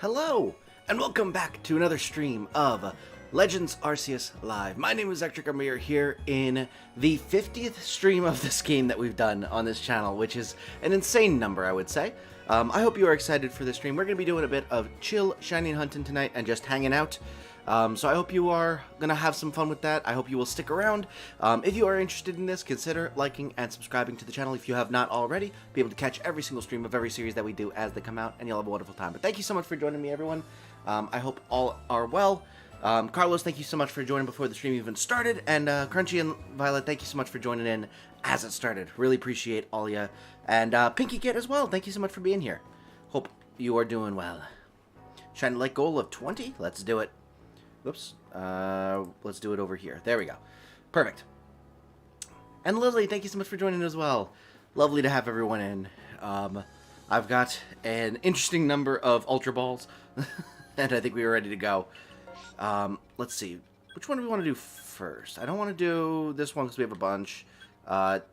Hello, and welcome back to another stream of Legends Arceus Live. My name is Ectric, and we are here in the 50th stream of this game that we've done on this channel, which is an insane number, I would say. I hope you are excited for this stream. We're going to be doing a bit of chill, shiny hunting tonight and just hanging out. So I hope you are going to have some fun with that. I hope you will stick around. If you are interested in this, consider liking and subscribing to the channel if you have not already. Be able to catch every single stream of every series that we do as they come out, and you'll have a wonderful time. But thank you so much for joining me, everyone. I hope all are well. Carlos, thank you so much for joining before the stream even started. And Crunchy and Violet, thank you so much for joining in as it started. Really appreciate all ya. And Pinky Kit as well, thank you so much for being here. Hope you are doing well. Shiny Light goal of 20? Let's do it. Whoops. Let's do it over here. There we go. Perfect. And Lily, thank you so much for joining as well. Lovely to have everyone in. I've got an interesting number of Ultra Balls, and I think we are ready to go. Let's see. Which one do we want to do first? I don't want to do this one because we have a bunch.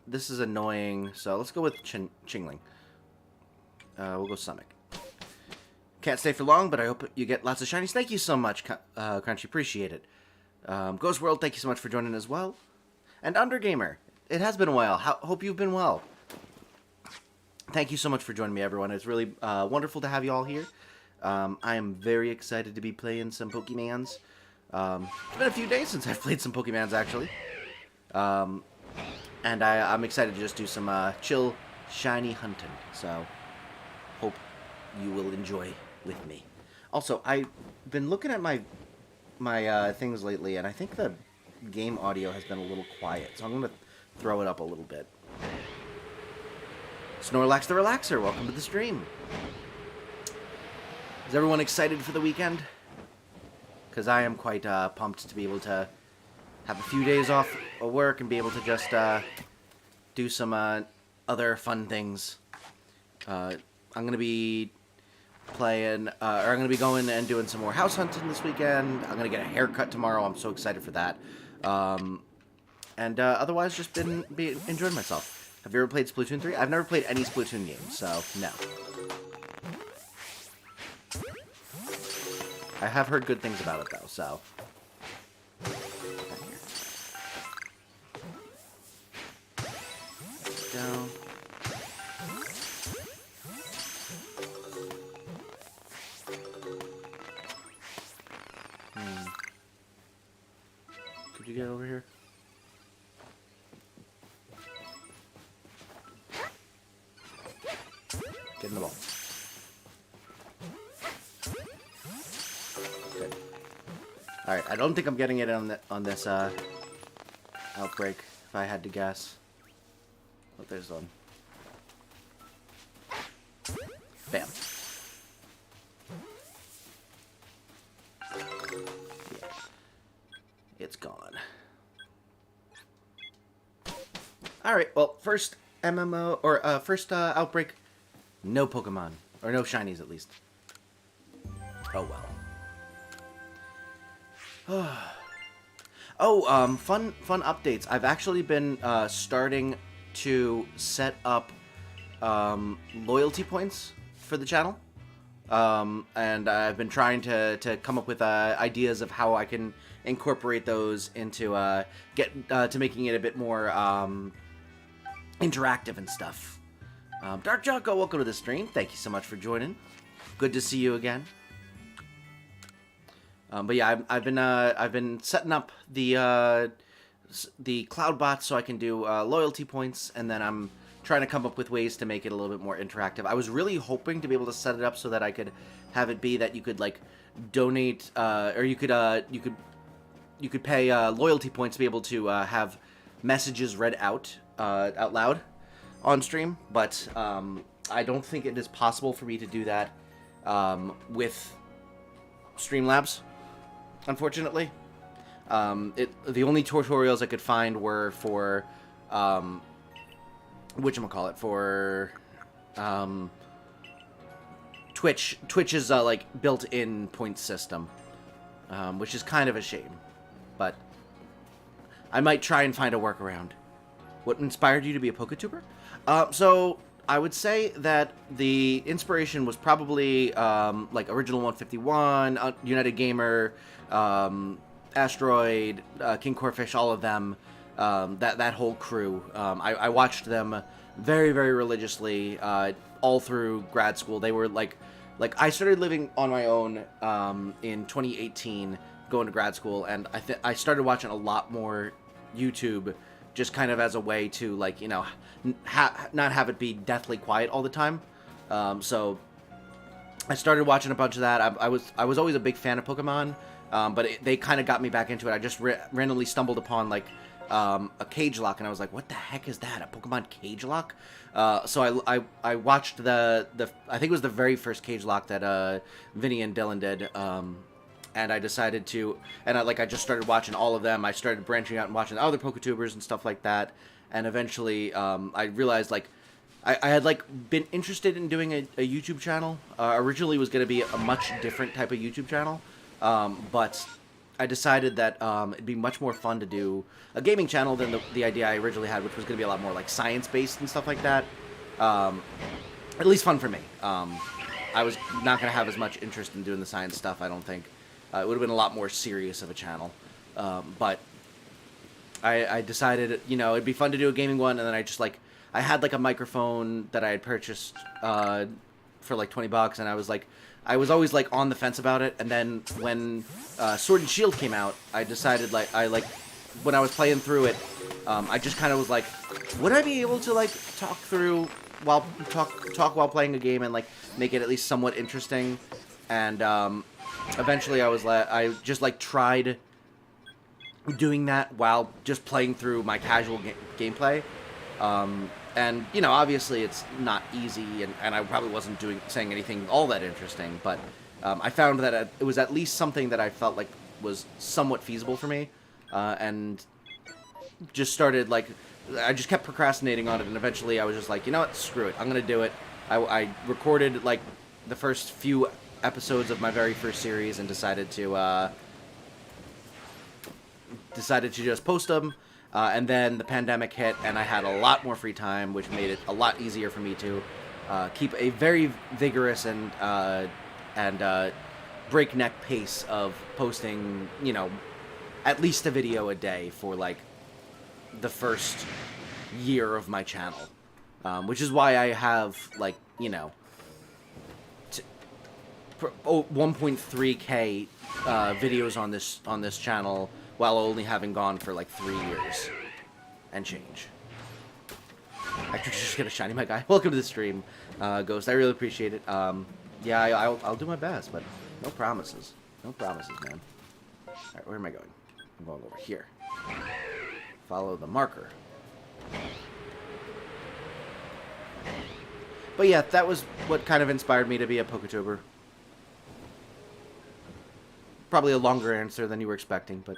This is annoying, so let's go with Chingling. We'll go Sonic. Can't stay for long, but I hope you get lots of shinies. Thank you so much, Crunchy. Appreciate it. Ghost World, thank you so much for joining as well. And Undergamer, it has been a while. Hope you've been well. Thank you so much for joining me, everyone. It's really wonderful to have you all here. I am very excited to be playing some Pokemans. It's been a few days since I've played some Pokemans, actually. And I'm excited to just do some chill, shiny hunting. So, hope you will enjoy with me. Also, I've been looking at my things lately, and I think the game audio has been a little quiet, so I'm going to throw it up a little bit. Snorlax the Relaxer, welcome to the stream. Is everyone excited for the weekend? Because I am quite pumped to be able to have a few days off of work and be able to just do some other fun things. I'm going to be playing, or I'm going to be going and doing some more house hunting this weekend. I'm going to get a haircut tomorrow. I'm so excited for that. And otherwise, just been enjoying myself. Have you ever played Splatoon 3? I've never played any Splatoon games, so no. I have heard good things about it, though, so. Down. Could you get over here? Get in the ball. Good. Alright, I don't think I'm getting it on this outbreak, if I had to guess. Oh, there's one. Bam. Yeah. It's gone. Alright, well, first MMO, or first outbreak, no Pokemon. Or no shinies, at least. Oh, well. Oh, fun updates. I've actually been starting to set up loyalty points for the channel. And I've been trying to come up with ideas of how I can incorporate those into to making it a bit more interactive and stuff. Dark Jocko, welcome to the stream. Thank you so much for joining. Good to see you again. But yeah, I've been setting up the cloud bots so I can do loyalty points, and then I'm trying to come up with ways to make it a little bit more interactive. I was really hoping to be able to set it up so that I could have it be that you could like donate, or you could pay loyalty points to be able to have messages read out loud on stream, but I don't think it is possible for me to do that with Streamlabs, unfortunately. The only tutorials I could find were for whatchamacallit, for Twitch's like built-in point system, which is kind of a shame, but I might try and find a workaround. What inspired you to be a PokeTuber? So I would say that the inspiration was probably like Original 151, United Gamer, Asteroid, King Corfish, all of them. That whole crew. I watched them very, very religiously all through grad school. They were like I started living on my own in 2018, going to grad school, and I started watching a lot more YouTube, just kind of as a way to, like, you know, not have it be deathly quiet all the time. So I started watching a bunch of that. I was always a big fan of Pokemon, but they kind of got me back into it. I just randomly stumbled upon like a cage lock, and I was like, what the heck is that? A Pokemon cage lock? So I watched the I think it was the very first cage lock that Vinny and Dylan did. And I decided to, and I just started watching all of them. I started branching out and watching other PokeTubers and stuff like that. And eventually, I realized, like, I had, like, been interested in doing a YouTube channel. Originally, it was going to be a much different type of YouTube channel. But I decided that it'd be much more fun to do a gaming channel than the idea I originally had, which was going to be a lot more, like, science-based and stuff like that. At least fun for me. I was not going to have as much interest in doing the science stuff, I don't think. It would have been a lot more serious of a channel. But I decided, you know, it'd be fun to do a gaming one, and then I had, like, a microphone that I had purchased for, like, $20, and I was always, like, on the fence about it, and then when Sword and Shield came out, I decided, when I was playing through it, I just kind of was like, would I be able to, like, talk while playing a game and, like, make it at least somewhat interesting? And, eventually I just, like, tried doing that while just playing through my casual gameplay. And, you know, obviously it's not easy, and I probably wasn't saying anything all that interesting, but I found that it was at least something that I felt like was somewhat feasible for me, and just started, like, I just kept procrastinating on it, and eventually I was just like, you know what, screw it, I'm gonna do it. I recorded, like, the first few episodes of my very first series and decided to just post them, and then the pandemic hit, and I had a lot more free time, which made it a lot easier for me to keep a very vigorous and breakneck pace of posting, you know, at least a video a day for, like, the first year of my channel, which is why I have, like, you know, 1.3K videos on this channel, while only having gone for like 3 years and change. Ectric's just gonna shiny my guy. Welcome to the stream, Ghost. I really appreciate it. Yeah, I'll do my best, but no promises. No promises, man. All right, where am I going? I'm going over here. Follow the marker. But yeah, that was what kind of inspired me to be a PokeTuber. Probably a longer answer than you were expecting, but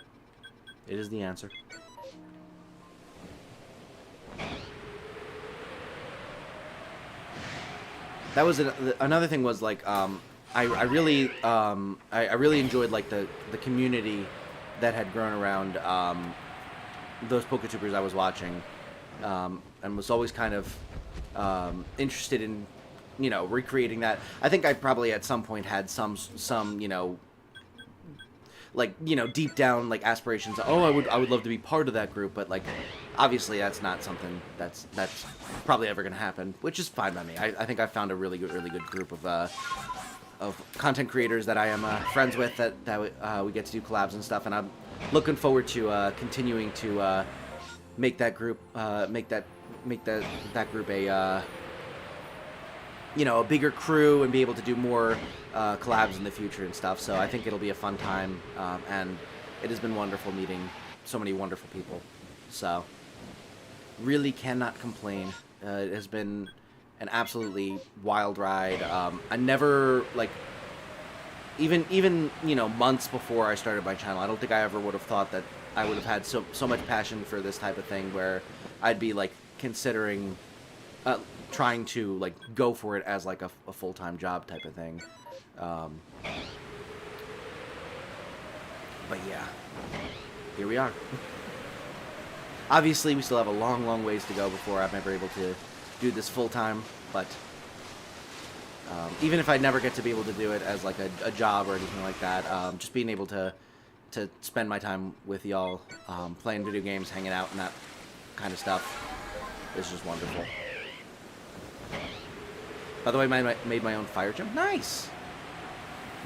it is the answer. That was another thing was, like, I really enjoyed, like, the community that had grown around those PokeTubers I was watching, and was always kind of interested in, you know, recreating that. I think I probably at some point had some you know, like, you know, deep down, like, aspirations. Oh, I would love to be part of that group, but, like, obviously that's not something that's probably ever gonna happen, which is fine by me. I think I found a really good group of content creators that I am friends with, that we get to do collabs and stuff, and I'm looking forward to continuing to make that group make that group a you know, a bigger crew, and be able to do more collabs in the future and stuff. So I think it'll be a fun time, and it has been wonderful meeting so many wonderful people. So really cannot complain. It has been an absolutely wild ride. I never, like, even you know, months before I started my channel, I don't think I ever would have thought that I would have had so much passion for this type of thing, where I'd be, like, considering trying to, like, go for it as, like, a full-time job type of thing. But yeah, here we are. Obviously, we still have a long ways to go before I'm ever able to do this full-time. But even if I never get to be able to do it as like a job or anything like that, just being able to spend my time with y'all, playing video games, hanging out, and that kind of stuff is just wonderful. By the way, I made my own fire gym. Nice!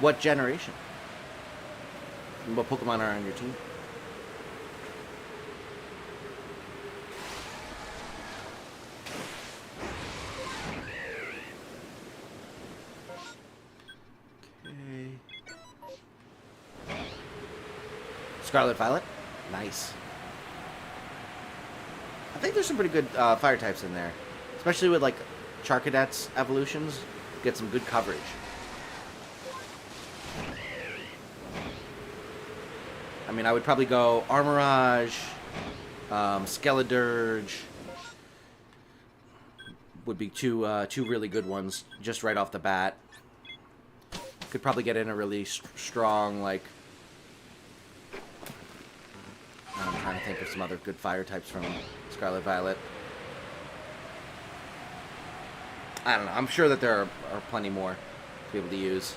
What generation? What Pokemon are on your team? Scarlet Violet? Nice. I think there's some pretty good fire types in there. Especially with, like, Charcadet's evolutions. Get some good coverage. I mean, I would probably go Armorage, Skeledirge. Would be two really good ones just right off the bat. Could probably get in a really strong, like... I'm trying to think of some other good fire types from Scarlet Violet. I don't know. I'm sure that there are plenty more to be able to use.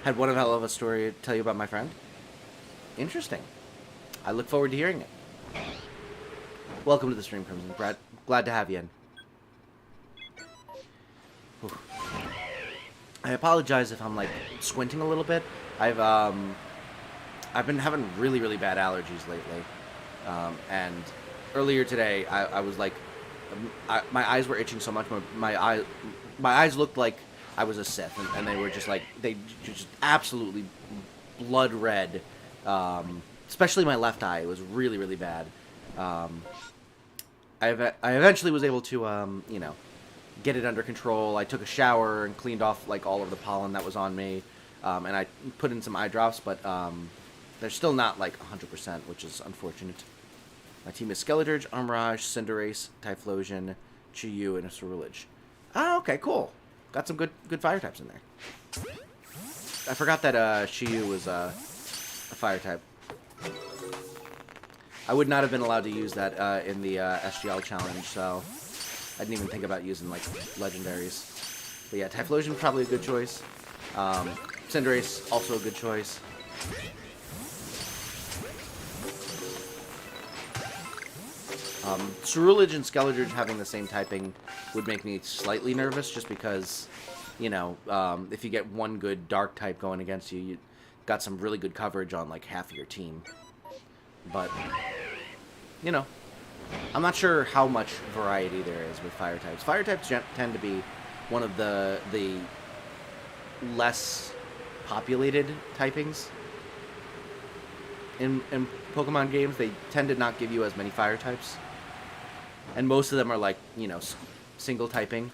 Had one hell of a story to tell you about my friend. Interesting. I look forward to hearing it. Welcome to the stream, Crimson. Glad to have you in. Whew. I apologize if I'm like squinting a little bit. I've been having really, really bad allergies lately. And earlier today, I was like, my eyes were itching so much. My eyes looked like I was a Sith, and they were just like, they just absolutely blood red. Especially my left eye. It was really, really bad. I eventually was able to, you know, get it under control. I took a shower and cleaned off like all of the pollen that was on me, and I put in some eye drops, but they're still not like 100%, which is unfortunate. My team is Skeledirge, Armorage, Cinderace, Typhlosion, Chi-Yu, and a Ceruledge. Ah, okay, cool. Got some good fire types in there. I forgot that Chi-Yu was a fire type. I would not have been allowed to use that in the SGL challenge, so I didn't even think about using like legendaries. But yeah, Typhlosion probably a good choice. Cinderace also a good choice. Ceruledge and Skeledirge having the same typing would make me slightly nervous, just because, you know, if you get one good dark type going against you, you got some really good coverage on like half of your team. But, you know, I'm not sure how much variety there is with fire types. Fire types tend to be one of the less populated typings in Pokemon games. They tend to not give you as many fire types. And most of them are like, you know, single typing.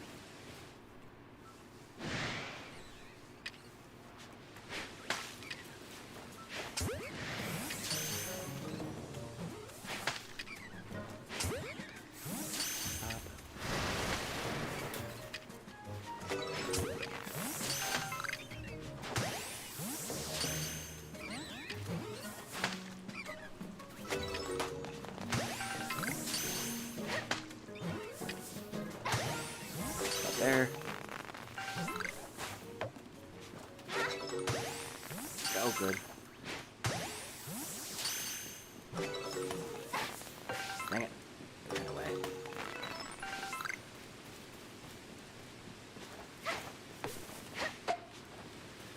There. Oh, good. Dang it. It ran away.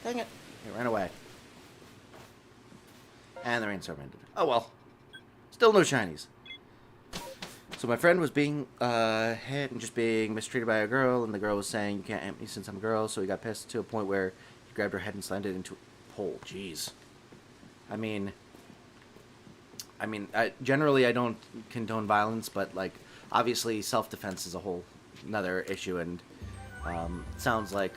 Dang it. It ran away. And the rainstorm ended. Oh well. Still no shinies. So my friend was being hit and just being mistreated by a girl, and the girl was saying, "You can't hit me since I'm a girl," so he got pissed to a point where he grabbed her head and slammed it into a pole. Jeez. I mean, generally I don't condone violence, but, like, obviously self-defense is a whole another issue, and sounds like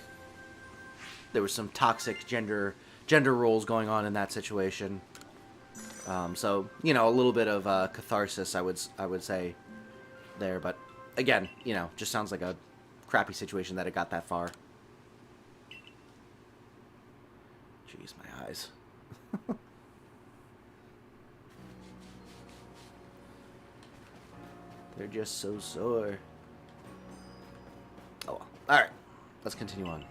there was some toxic gender roles going on in that situation. So, you know, a little bit of catharsis, I would say, there, but again, you know, just sounds like a crappy situation that it got that far. Jeez, my eyes. They're just so sore. let's continue on.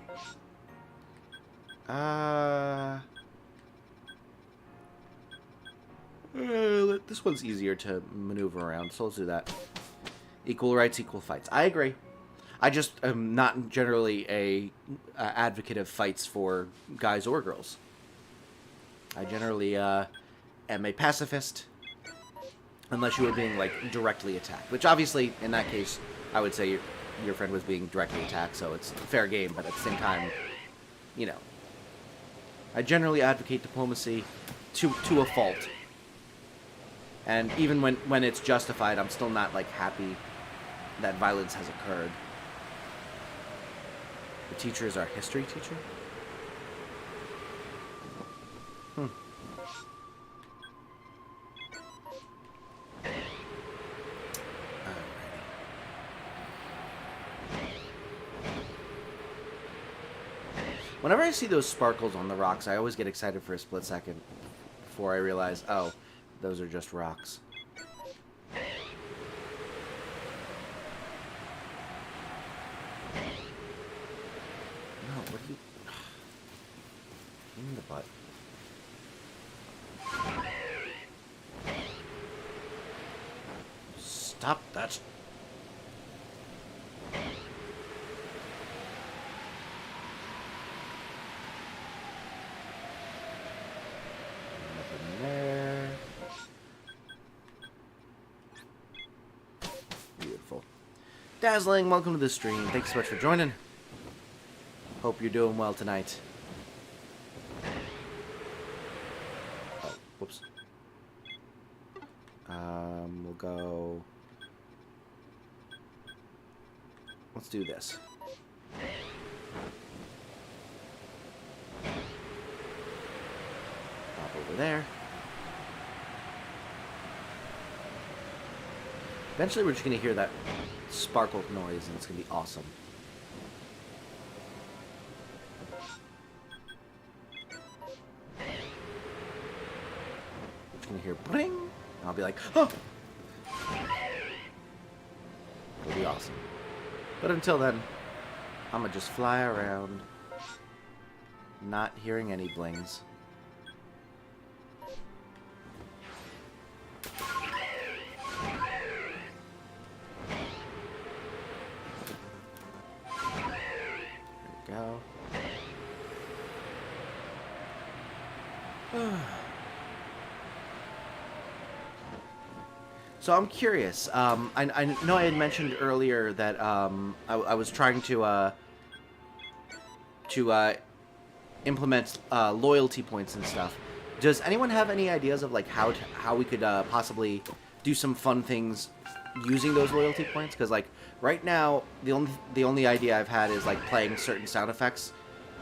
This one's easier to maneuver around, so let's do that. Equal rights, equal fights. I agree. I just am not generally a advocate of fights for guys or girls. I generally am a pacifist, unless you were being, like, directly attacked. Which, obviously, in that case, I would say your friend was being directly attacked, so it's fair game, but at the same time, you know. I generally advocate diplomacy to a fault. And even when it's justified, I'm still not, like, happy that violence has occurred. The teacher is our history teacher? Hmm. Whenever I see those sparkles on the rocks, I always get excited for a split second before I realize, oh, those are just rocks. No, what are you... in the butt. Stop that. Nothing there. Beautiful. Dazzling, welcome to the stream. Thanks so much for joining. Hope you're doing well tonight. Oh, whoops. We'll go... Let's do this. Pop over there. Eventually we're just going to hear that sparkle noise and it's going to be awesome. We're just going to hear bring, and I'll be like, oh! It'll be awesome. But until then, I'm going to just fly around, not hearing any blings. Go. So I'm curious. I know I had mentioned earlier that I was trying to implement loyalty points and stuff. Does anyone have any ideas of like how we could possibly do some fun things using those loyalty points? Because like right now the only idea I've had is like playing certain sound effects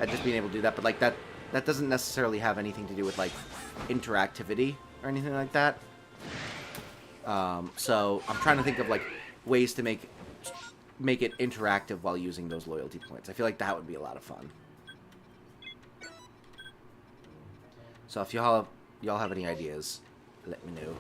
and just being able to do that, but like that doesn't necessarily have anything to do with like interactivity or anything like that. So I'm trying to think of like ways to make it interactive while using those loyalty points. I feel like that would be a lot of fun. So if y'all have any ideas, let me know.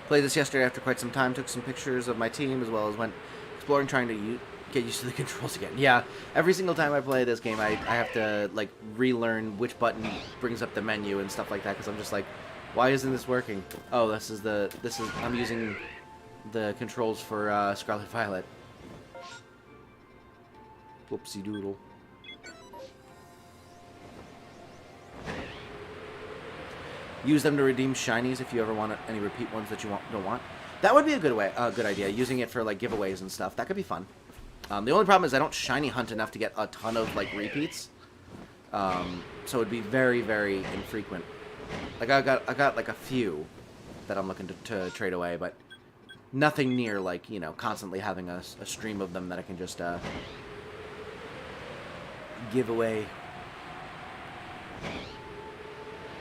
Played this yesterday after quite some time. Took some pictures of my team as well as went exploring, trying to get used to the controls again. Yeah, every single time I play this game, I have to like relearn which button brings up the menu and stuff like that because I'm just like, why isn't this working? Oh, I'm using the controls for Scarlet Violet. Whoopsie doodle. Use them to redeem shinies if you ever want any repeat ones that you don't want. That would be a good idea. Using it for like giveaways and stuff. That could be fun. The only problem is I don't shiny hunt enough to get a ton of like repeats. So it'd be very, very infrequent. Like I got like a few that I'm looking to trade away, but nothing near like, you know, constantly having a stream of them that I can just give away.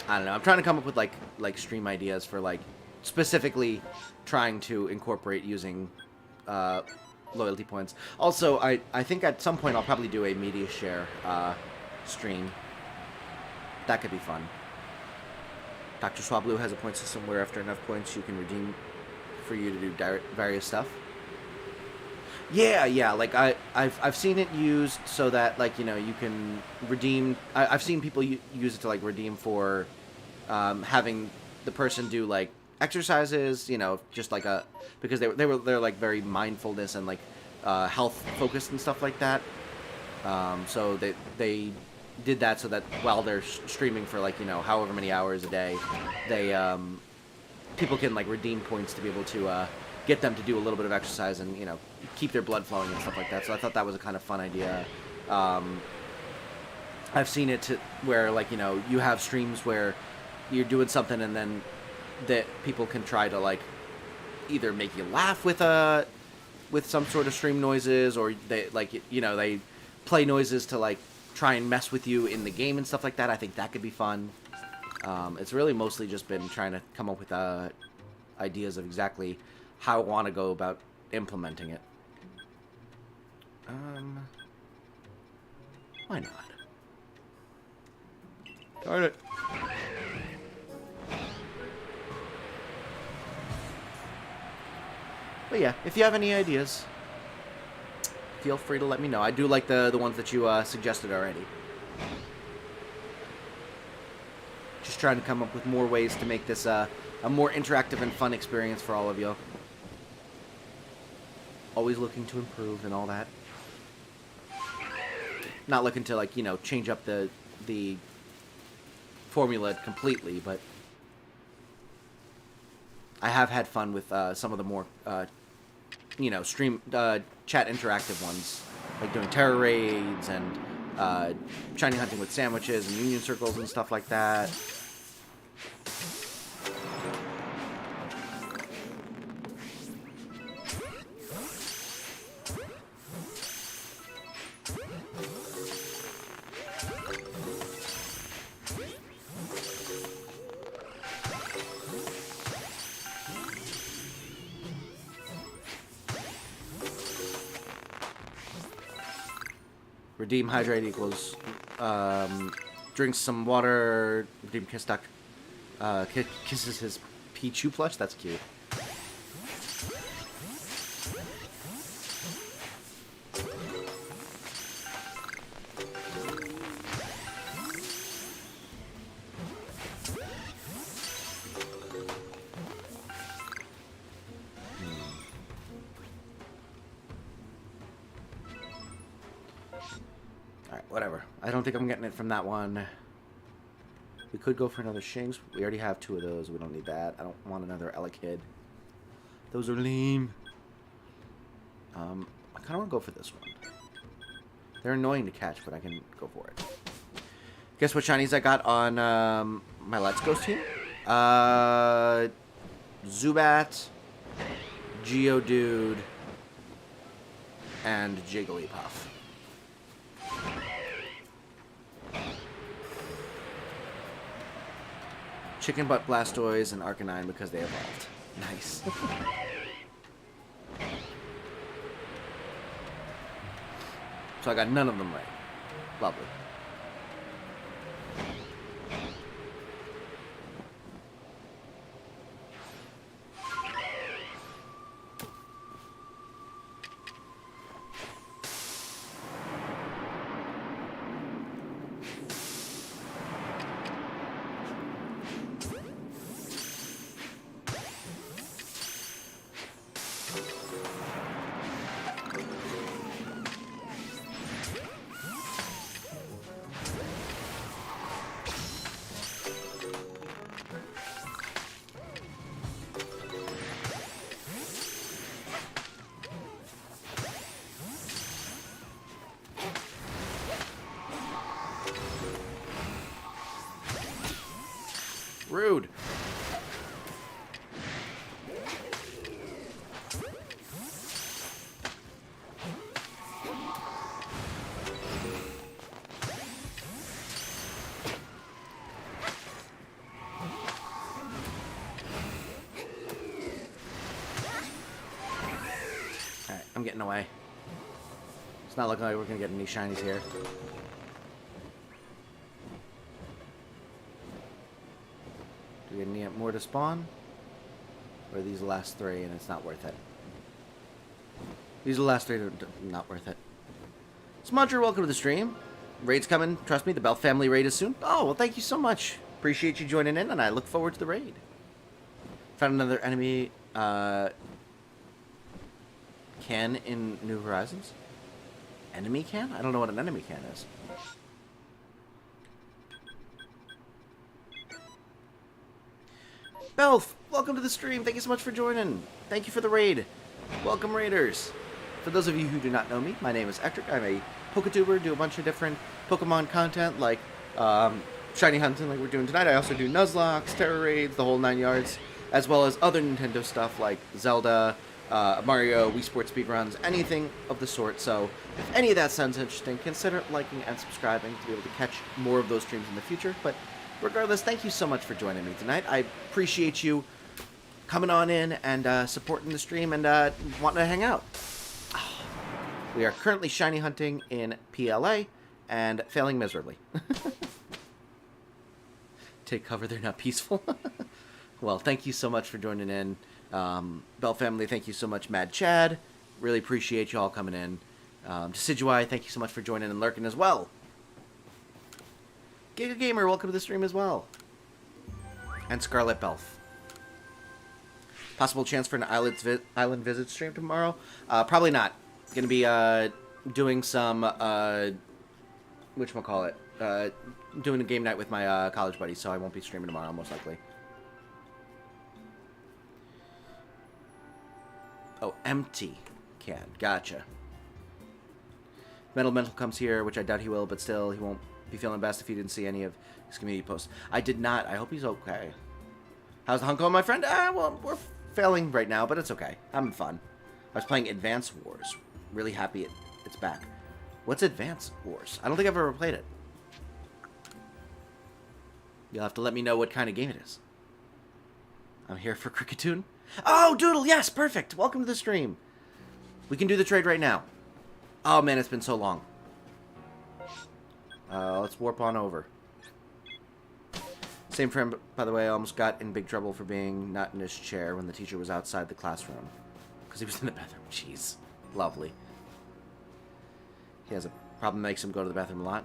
I don't know. I'm trying to come up with like stream ideas for like specifically trying to incorporate using loyalty points. Also, I think at some point I'll probably do a media share stream. That could be fun. Dr. Swablu has a point system where after enough points you can redeem for you to do various stuff. Yeah, like I've seen it used so that, like, you know, you can redeem. I've seen people use it to, like, redeem for having the person do, like, exercises, you know, just like because they're like very mindfulness and, like, health focused and stuff like that. So they did that so that while they're streaming for, like, you know, however many hours a day, they people can, like, redeem points to be able to get them to do a little bit of exercise and, you know, keep their blood flowing and stuff like that. So I thought that was a kind of fun idea. I've seen it to where, like, you know, you have streams where you're doing something and then that people can try to, like, either make you laugh with some sort of stream noises, or they, like, you know, they play noises to, like, try and mess with you in the game and stuff like that. I think that could be fun. It's really mostly just been trying to come up with ideas of exactly how I want to go about implementing it. Why not? Darn it. But yeah, if you have any ideas, feel free to let me know. I do like the ones that you suggested already. Just trying to come up with more ways to make this a more interactive and fun experience for all of you. Always looking to improve and all that. Not looking to, like, you know, change up the formula completely, but I have had fun with some of the more, you know, chat interactive ones, like doing terror raids and shiny hunting with sandwiches and union circles and stuff like that. Redeem hydrate equals drink some water. Redeem kiss duck. Kisses his Pichu plush. That's cute. Whatever. I don't think I'm getting it from that one. We could go for another Shinx. We already have 2 of those. We don't need that. I don't want another Elekid. Those are lame. I kind of want to go for this one. They're annoying to catch, but I can go for it. Guess what shinies I got on my Let's Go team? Zubat, Geodude, and Jigglypuff. Chicken Butt Blastoise and Arcanine because they evolved. Nice. So I got none of them right. Lovely. Rude. Alright, I'm getting away. It's not looking like we're gonna get any shinies here. we gonna need more to spawn? Or are these the last 3 and it's not worth it? These are the last 3 that are not worth it. Smudger, welcome to the stream. Raid's coming. Trust me, the Bell family raid is soon. Oh, well, thank you so much. Appreciate you joining in, and I look forward to the raid. Found another enemy can in New Horizons. Enemy can? I don't know what an enemy can is. Belf, welcome to the stream. Thank you so much for joining. Thank you for the raid. Welcome, Raiders. For those of you who do not know me, my name is Ectric. I'm a Poketuber, do a bunch of different Pokemon content like shiny hunting like we're doing tonight. I also do Nuzlocke, Terror Raids, the whole 9 yards, as well as other Nintendo stuff like Zelda, Mario, Wii Sports speedruns, anything of the sort. So if any of that sounds interesting, consider liking and subscribing to be able to catch more of those streams in the future. But regardless, thank you so much for joining me tonight. I appreciate you coming on in and supporting the stream and wanting to hang out. We are currently shiny hunting in PLA and failing miserably. Take cover, they're not peaceful. Well, thank you so much for joining in. Bell family, thank you so much. Mad Chad, really appreciate you all coming in. Decidueye, thank you so much for joining and lurking as well. Giga Gamer, welcome to the stream as well. And Scarlet Belf. Possible chance for an island visit stream tomorrow? Probably not. Gonna be doing some whatchamacallit, doing a game night with my college buddies, so I won't be streaming tomorrow most likely. Oh, empty can. Gotcha. Mental comes here, which I doubt he will, but still, he won't be feeling best if he didn't see any of his community posts. I did not. I hope he's okay. How's the hunt going, my friend? Well, we're failing right now, but it's okay. Having fun. I was playing Advance Wars. Really happy it's back. What's Advance Wars? I don't think I've ever played it. You'll have to let me know what kind of game it is. I'm here for Cricketoon. Oh, Doodle, yes, perfect. Welcome to the stream. We can do the trade right now. Oh, man, it's been so long. Let's warp on over. Same friend, by the way, almost got in big trouble for being not in his chair when the teacher was outside the classroom. Because he was in the bathroom. Jeez. Lovely. He has a problem that makes him go to the bathroom a lot.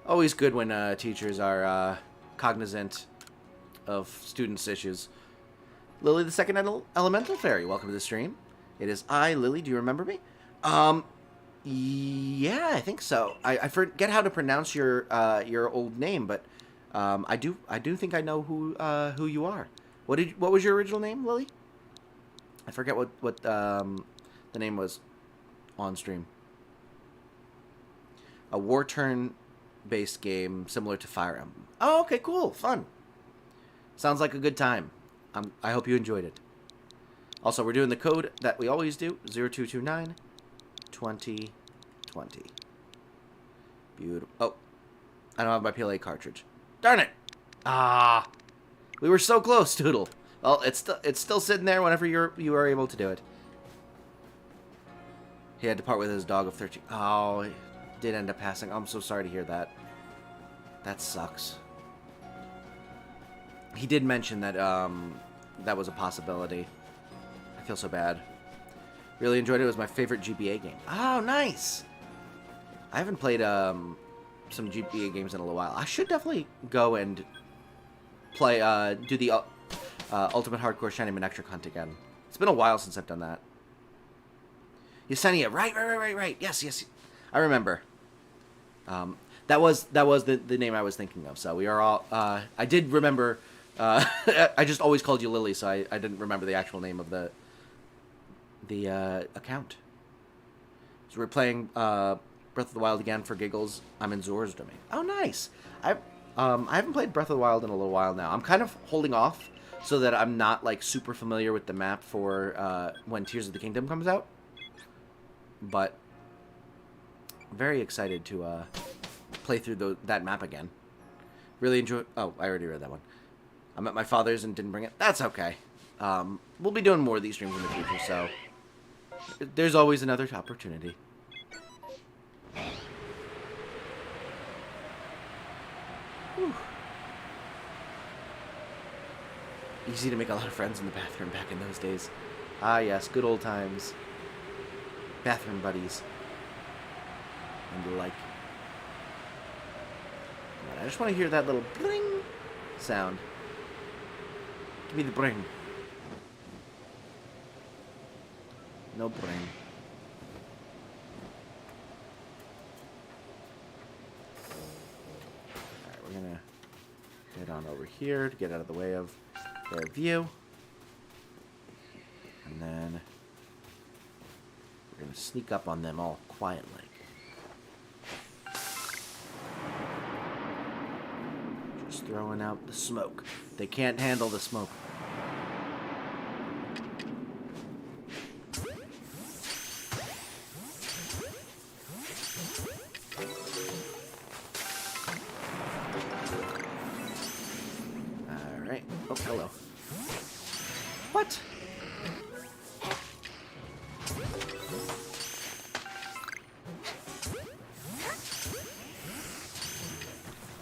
Always good when teachers are cognizant of students' issues. Lily, the second elemental fairy, welcome to the stream. It is I, Lily. Do you remember me? Yeah, I think so. I forget how to pronounce your old name, but I do think I know who you are. What was your original name, Lily? I forget what the name was on stream. A war turn-based game similar to Fire Emblem. Oh, okay, cool, fun. Sounds like a good time. I hope you enjoyed it. Also, we're doing the code that we always do, 0229 2020. Beautiful. Oh, I don't have my PLA cartridge. Darn it! Ah, we were so close, Doodle. Well, it's still sitting there whenever you are able to do it. He had to part with his dog of 13. Oh, he did end up passing. I'm so sorry to hear that. That sucks. He did mention that that was a possibility. I feel so bad. Really enjoyed it. It was my favorite GBA game. Oh, nice. I haven't played some GBA games in a little while. I should definitely go and play do the Ultimate Hardcore Shiny Electric Hunt again. It's been a while since I've done that. Yesenia, right. Yes. I remember. That was the name I was thinking of. So we are all. I did remember. I just always called you Lily, so I didn't remember the actual name of the account. So we're playing Breath of the Wild again for giggles. I'm in Zora's domain. Oh, nice. I haven't played Breath of the Wild in a little while now. I'm kind of holding off so that I'm not like super familiar with the map for when Tears of the Kingdom comes out. But I'm very excited to play through that map again. Really enjoy. Oh, I already read that one. I'm at my father's and didn't bring it. That's okay. We'll be doing more of these streams in the future, so there's always another opportunity. Whew. Easy to make a lot of friends in the bathroom back in those days. Ah, yes, good old times. Bathroom buddies. And the like. I just want to hear that little bling sound. Give me the bring. No bring. Alright, we're gonna head on over here to get out of the way of their view. And then we're gonna sneak up on them all quietly. Just throwing out the smoke. They can't handle the smoke. Alright. Oh, hello. What?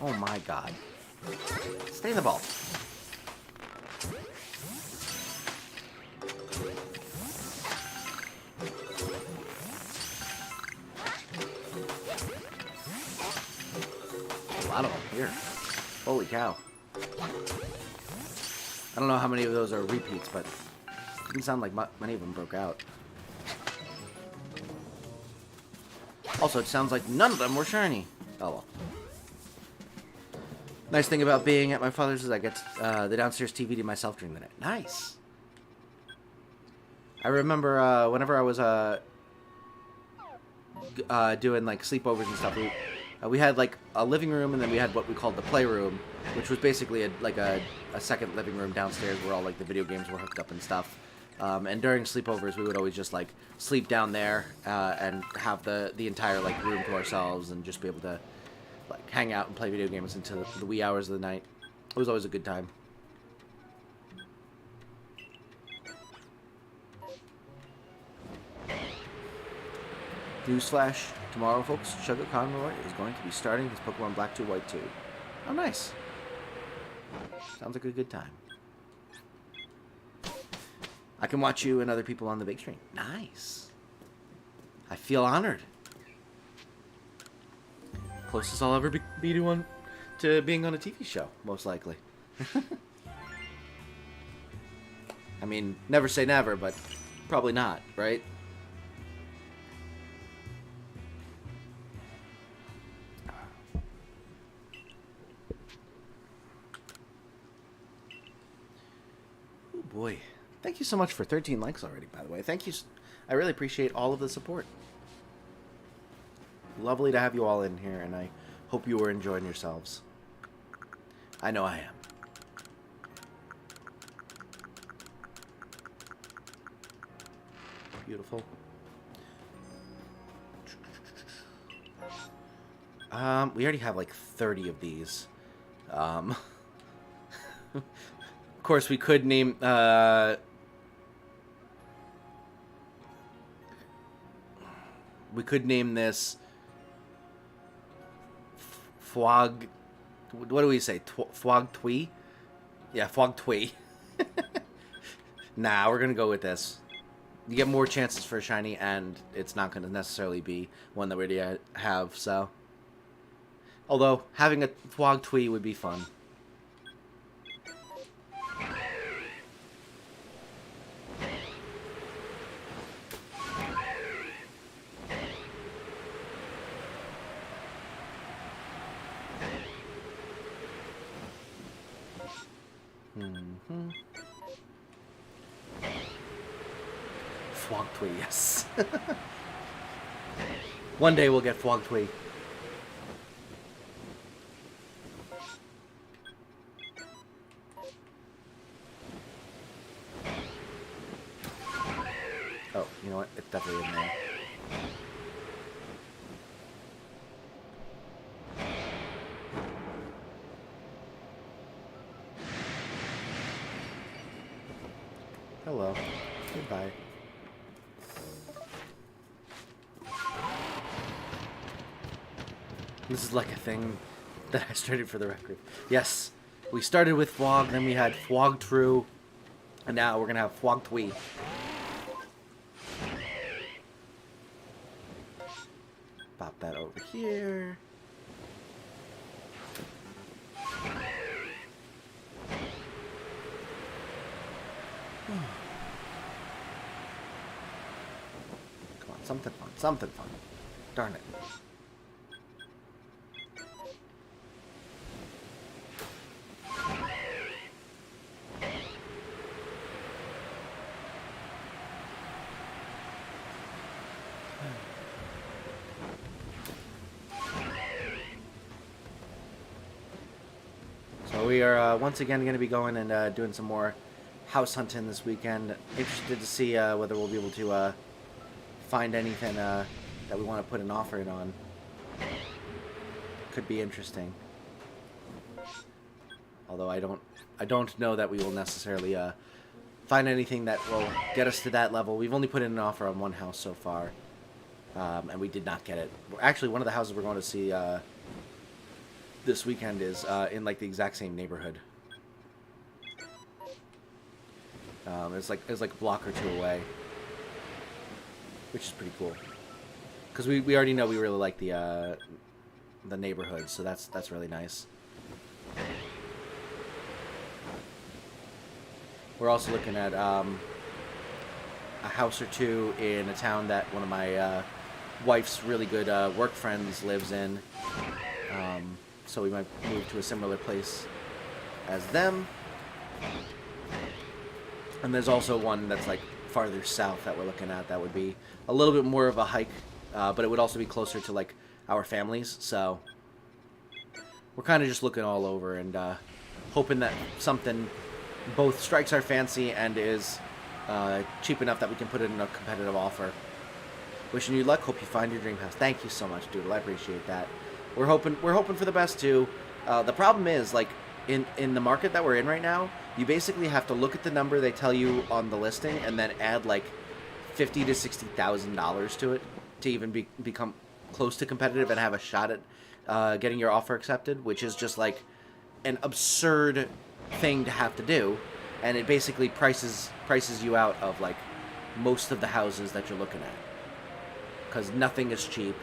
Oh my god. Stay in the ball. A lot of them here. Holy cow. I don't know how many of those are repeats, but it didn't sound like many of them broke out. Also, it sounds like none of them were shiny. Oh well. Nice thing about being at my father's is I get the downstairs TV to myself during the night. Nice. I remember whenever I was doing like sleepovers and stuff, we had like a living room, and then we had what we called the playroom, which was basically a second living room downstairs where all like the video games were hooked up and stuff. And during sleepovers, we would always just like sleep down there and have the entire like room to ourselves and just be able to like hang out and play video games until the wee hours of the night. It was always a good time. Newsflash, tomorrow folks, Sugar Conroy is going to be starting his Pokemon Black 2 White 2. Oh nice. Sounds like a good time. I can watch you and other people on the big screen. Nice. I feel honored. Closest I'll ever be to being on a TV show, most likely. I mean, never say never, but probably not, right? Oh boy. Thank you so much for 13 likes already, by the way. Thank you. I really appreciate all of the support. Lovely to have you all in here, and I hope you are enjoying yourselves. I know I am. Beautiful. We already have like 30 of these. Of course, we could name... we could name this... Fwag... What do we say? Fwag Twee? Yeah, Fwag Twee. Nah, we're gonna go with this. You get more chances for a shiny, and it's not gonna necessarily be one that we already have, so... Although, having a Fwag Twee would be fun. Fwagtwee, yes. One day we'll get Fwagtwee. Oh, you know what? It's definitely in there. Hello. Goodbye. This is like a thing that I started for the record. Yes, we started with Fwog, then we had Fwogtrue, And now we're gonna have Huang Tui. Pop that over here. Come on, something fun, something fun. Darn it. So we are once again going to be going and doing some more house hunting this weekend. Interested to see whether we'll be able to find anything that we want to put an offer in on. Could be interesting. Although I don't know that we will necessarily find anything that will get us to that level. We've only put in an offer on one house so far, and we did not get it. Actually, one of the houses we're going to see this weekend is in like the exact same neighborhood. It's like a block or two away, which is pretty cool. Because we already know we really like the neighborhood, so that's really nice. We're also looking at a house or two in a town that one of my wife's really good work friends lives in. So we might move to a similar place as them. And there's also one that's like farther south that we're looking at that would be a little bit more of a hike, but it would also be closer to like our families. So we're kind of just looking all over and hoping that something both strikes our fancy and is cheap enough that we can put it in a competitive offer. Wishing you luck. Hope you find your dream house. Thank you so much, Doodle. I appreciate that. We're hoping for the best too. The problem is, like, in the market that we're in right now, you basically have to look at the number they tell you on the listing and then add like $50,000 to $60,000 to it to even become close to competitive and have a shot at getting your offer accepted, which is just like an absurd thing to have to do, and it basically prices you out of like most of the houses that you're looking at, because nothing is cheap.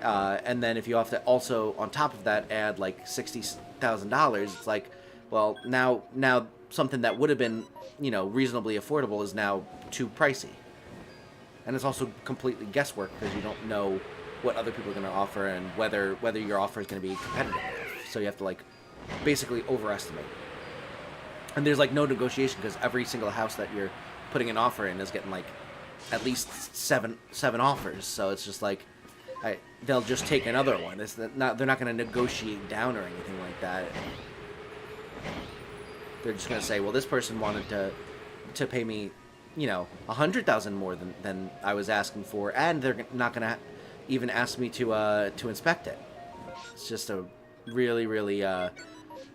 And then if you have to also, on top of that, add like $60,000, it's like, well, now something that would have been, reasonably affordable is now too pricey. And it's also completely guesswork because you don't know what other people are going to offer and whether your offer is going to be competitive enough. So you have to like basically overestimate. And there's like no negotiation because every single house that you're putting an offer in is getting like at least seven offers. So it's just like, they'll just take another one. They're not going to negotiate down or anything like that. They're just going to say, well, this person wanted to pay me, $100,000 more than I was asking for, and they're not going to even ask me to inspect it. It's just a really, really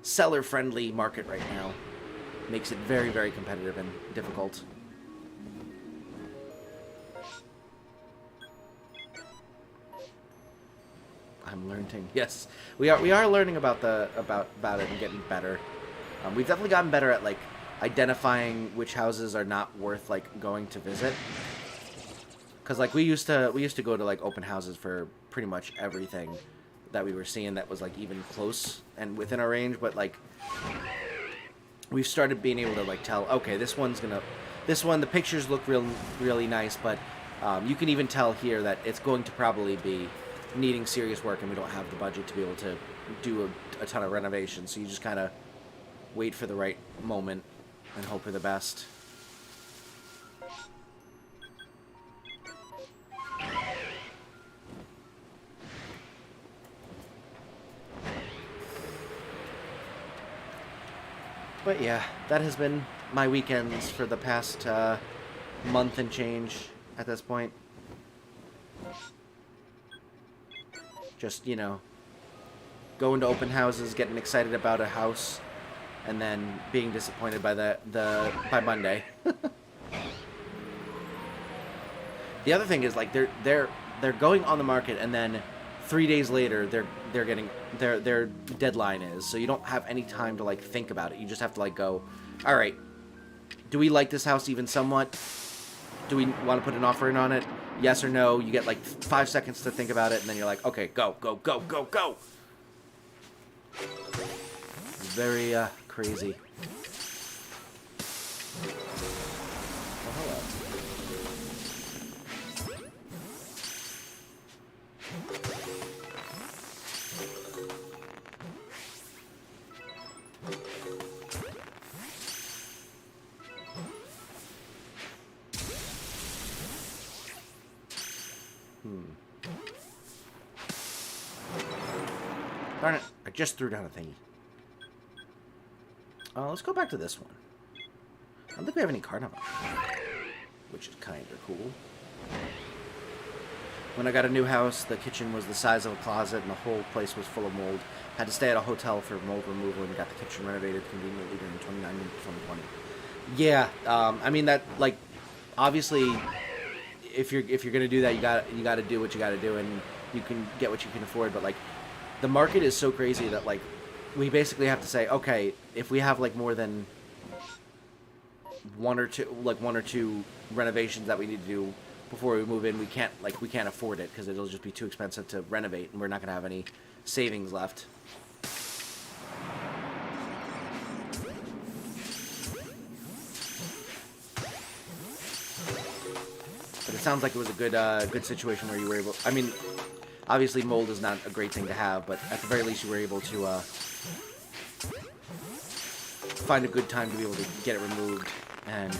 seller-friendly market right now. Makes it very, very competitive and difficult. I'm learning. Yes, we are learning about it and getting better. We've definitely gotten better at like identifying which houses are not worth like going to visit. Cause like we used to go to like open houses for pretty much everything that we were seeing that was like even close and within our range, but like we've started being able to like tell, okay, this one the pictures look really nice, but you can even tell here that it's going to probably be needing serious work, and we don't have the budget to be able to do a ton of renovations. So you just kind of wait for the right moment and hope for the best. But yeah, that has been my weekends for the past month and change at this point. Just, going to open houses, getting excited about a house, and then being disappointed by by Monday. The other thing is like they're going on the market, and then 3 days later they're getting their deadline is, so you don't have any time to like think about it. You just have to like go, all right, do we like this house even somewhat? Do we want to put an offer in on it? Yes or no? You get like 5 seconds to think about it, and then you're like, okay, go, go, go, go, go. Very crazy. Oh, hello. Darn it, I just threw down a thingy. Let's go back to this one. I don't think we have any carnival, which is kind of cool. When I got a new house, the kitchen was the size of a closet and the whole place was full of mold. Had to stay at a hotel for mold removal and got the kitchen renovated conveniently during 2019 to 2020. Yeah, I mean that, like, obviously, if you're gonna do that, you gotta do what you gotta do, and you can get what you can afford. But like, the market is so crazy that like, we basically have to say, okay, if we have like more than one or two renovations that we need to do before we move in, we can't afford it because it'll just be too expensive to renovate, and we're not gonna have any savings left. But it sounds like it was a good situation where you were able. I mean, obviously mold is not a great thing to have, but at the very least you were able to find a good time to be able to get it removed, and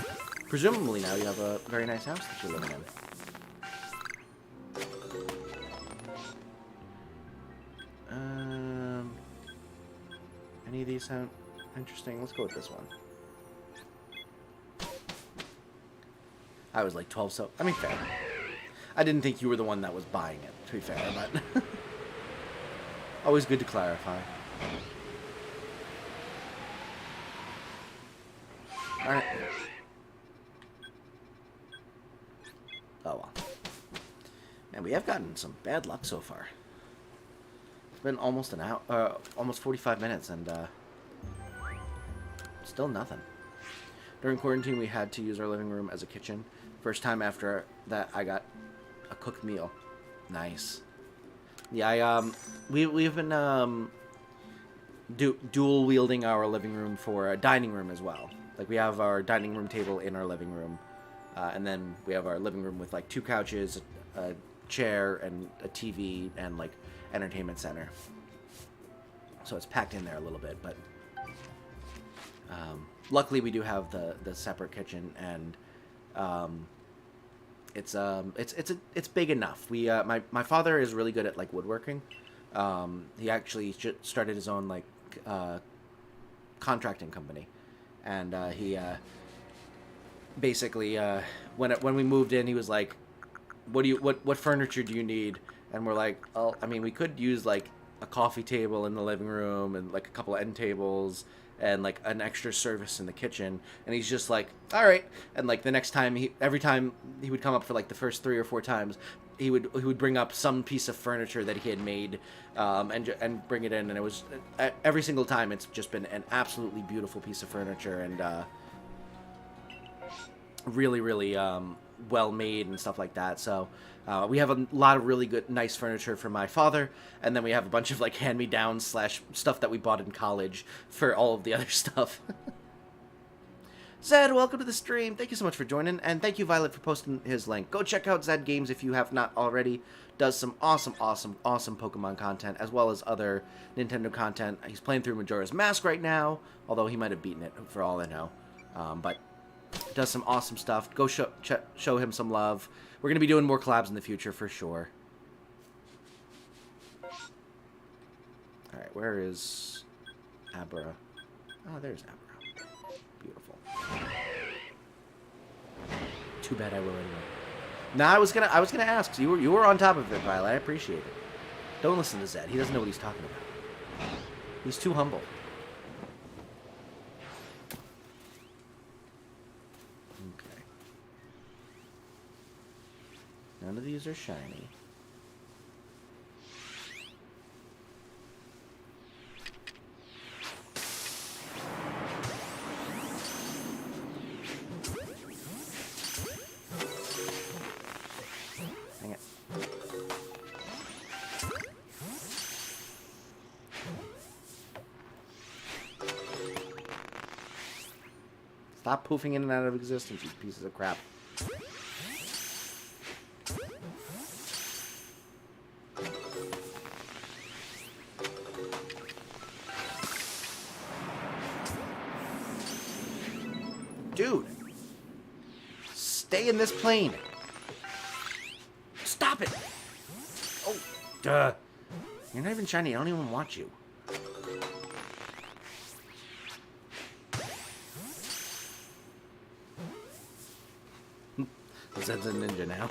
presumably now you have a very nice house that you're living in. Any of these sound interesting? Let's go with this one. I was like 12, so I mean, fair. I didn't think you were the one that was buying it, to be fair, but always good to clarify. Alright. Oh well. And we have gotten some bad luck so far. It's been almost an hour, almost 45 minutes, and still nothing. During quarantine, we had to use our living room as a kitchen. First time after that, I got a cooked meal. Nice. Yeah, we've been dual wielding our living room for a dining room as well. Like, we have our dining room table in our living room, and then we have our living room with like 2 couches, a chair, and a TV, and like entertainment center. So it's packed in there a little bit, but luckily we do have the separate kitchen, and it's big enough. We my father is really good at like woodworking. He actually started his own like contracting company, and he basically when we moved in, he was like, what furniture do you need? And we're like, oh, I mean, we could use like a coffee table in the living room and like a couple of end tables and like an extra service in the kitchen. And he's just like, all right. And like the next time, every time he would come up for like the first 3 or 4 times, he would bring up some piece of furniture that he had made, and bring it in. And it was every single time, it's just been an absolutely beautiful piece of furniture, and really, really well made and stuff like that. So we have a lot of really good, nice furniture for my father, and then we have a bunch of like hand-me-downs / stuff that we bought in college for all of the other stuff. Zed, welcome to the stream. Thank you so much for joining, and thank you, Violet, for posting his link. Go check out Zed Games if you have not already. Does some awesome Pokemon content, as well as other Nintendo content. He's playing through Majora's Mask right now, although he might have beaten it, for all I know. But does some awesome stuff. Go show him some love. We're going to be doing more collabs in the future, for sure. Alright, where is Abra? Oh, there's Abra. Beautiful. Too bad I will anyway. Nah, I was gonna ask. So you were on top of it, Violet. I appreciate it. Don't listen to Zed. He doesn't know what he's talking about. He's too humble. Okay. None of these are shiny. Stop poofing in and out of existence, you pieces of crap. Dude! Stay in this plane! Stop it! Oh, duh! You're not even shiny, I don't even want you. Zed's a ninja now.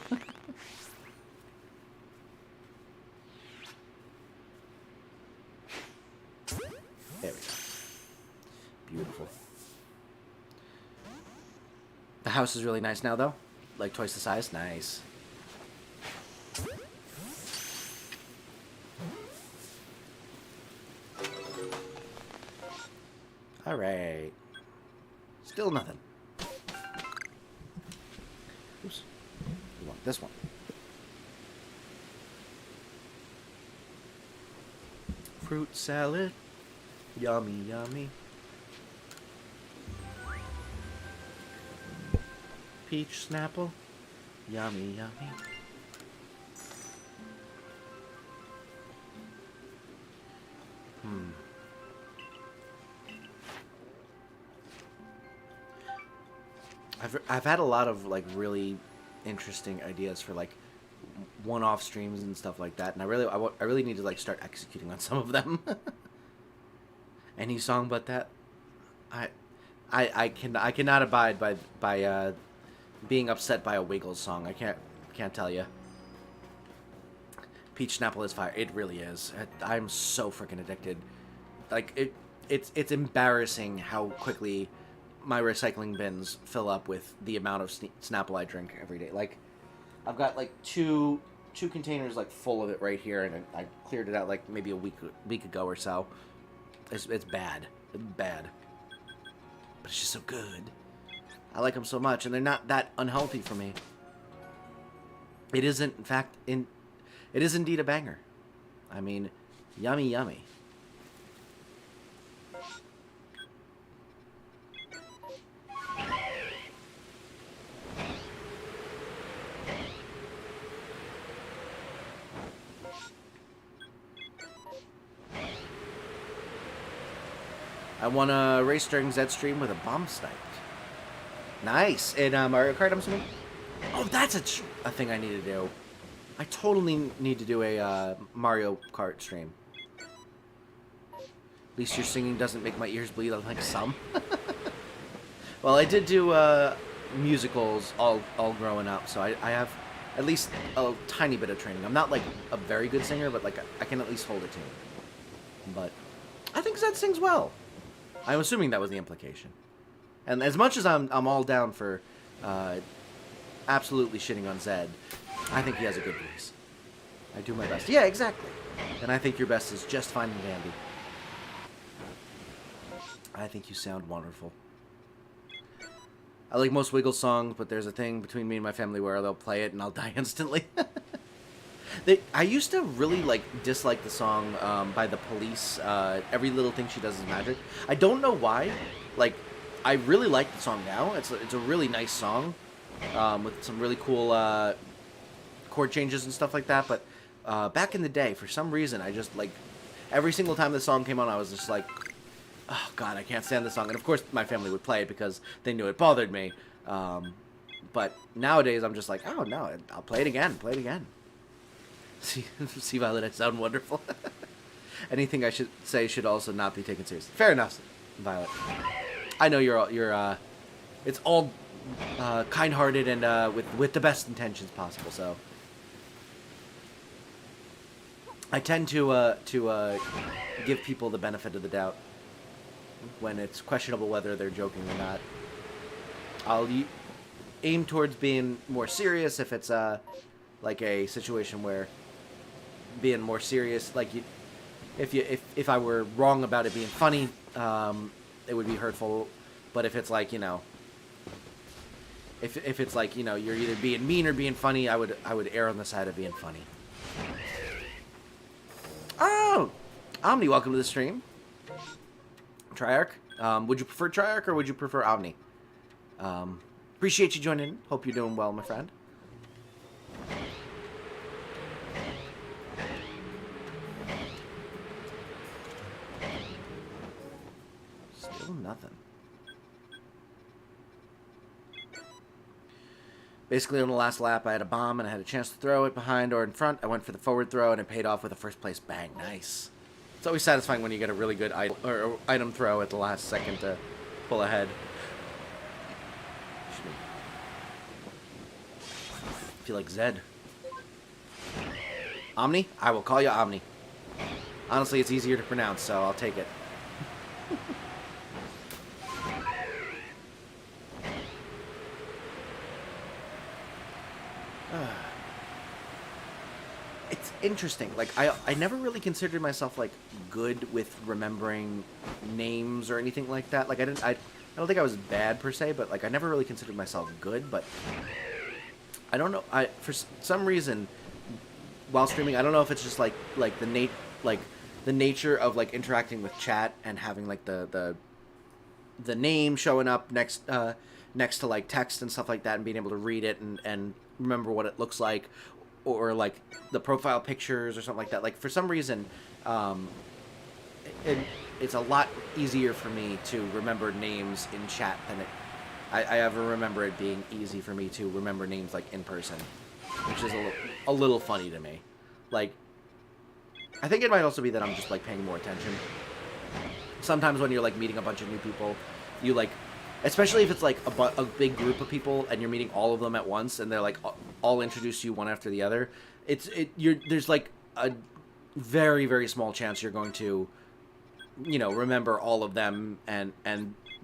There we go. Beautiful. The house is really nice now, though. Like twice the size. Nice. Alright. Still nothing. Oops. We want this one. Fruit salad. Yummy, yummy. Peach Snapple. Yummy, yummy. I've had a lot of like really interesting ideas for like one-off streams and stuff like that, and I really need to like start executing on some of them. Any song but that, I cannot abide by being upset by a Wiggles song. I can't tell you. Peach Snapple is fire. It really is. I'm so freaking addicted. Like it's embarrassing how quickly my recycling bins fill up with the amount of Snapple I drink every day. Like I've got like two containers like full of it right here, and I cleared it out like maybe a week ago or so. It's bad. It's bad. But it's just so good. I like them so much, and they're not that unhealthy for me. It isn't, in fact, it is indeed a banger. I mean, yummy, yummy. I won a race during Zed stream with a bomb sniped. Nice. In Mario Kart, I'm assuming? Oh, that's a thing I need to do. I totally need to do a Mario Kart stream. At least your singing doesn't make my ears bleed like some. Well, I did do musicals all growing up, so I have at least a tiny bit of training. I'm not like a very good singer, but like I can at least hold a tune. But I think Zed sings well. I'm assuming that was the implication. And as much as I'm all down for absolutely shitting on Zed, I think he has a good voice. I do my best. Yeah, exactly. And I think your best is just fine and dandy. I think you sound wonderful. I like most Wiggles songs, but there's a thing between me and my family where they'll play it and I'll die instantly. I used to really dislike the song by The Police. Every Little Thing She Does Is Magic. I don't know why. I really like the song now. It's a really nice song with some really cool chord changes and stuff like that. But back in the day, for some reason, I just every single time the song came on, I was just like, oh god, I can't stand this song. And of course, my family would play it because they knew it bothered me. But nowadays, I'm just like, oh no, I'll play it again. Play it again. See, Violet, I sound wonderful. Anything I should say should also not be taken seriously. Fair enough, Violet. I know you're it's all kind-hearted and with the best intentions possible. So I tend to give people the benefit of the doubt when it's questionable whether they're joking or not. I'll aim towards being more serious if it's like a situation where being more serious, if I were wrong about it being funny, it would be hurtful. But if it's like, if it's like, you're either being mean or being funny, I would err on the side of being funny. Oh, Omni, welcome to the stream. Triarch, would you prefer Triarch or would you prefer Omni? Appreciate you joining in. Hope you're doing well, my friend. Still nothing. Basically, on the last lap, I had a bomb, and I had a chance to throw it behind or in front. I went for the forward throw, and it paid off with a first place bang. Nice. It's always satisfying when you get a really good item throw at the last second to pull ahead. I feel like Zed. Omni? I will call you Omni. Honestly, it's easier to pronounce, so I'll take it. It's interesting. Like, I never really considered myself, like, good with remembering names or anything like that. Like, I don't think I was bad per se, but, like, I never really considered myself good, but I don't know. For some reason, while streaming, I don't know if it's just like the nature of like interacting with chat and having like the name showing up next to like text and stuff like that, and being able to read it and remember what it looks like, or like the profile pictures or something like that. Like, for some reason, it's a lot easier for me to remember names in chat than I ever remember it being easy for me to remember names like in person, which is a little funny to me. Like, I think it might also be that I'm just like paying more attention. Sometimes when you're like meeting a bunch of new people, you like, especially if it's like a big group of people and you're meeting all of them at once and they're like all introduce you one after the other, there's like a very, very small chance you're going to, you know, remember all of them and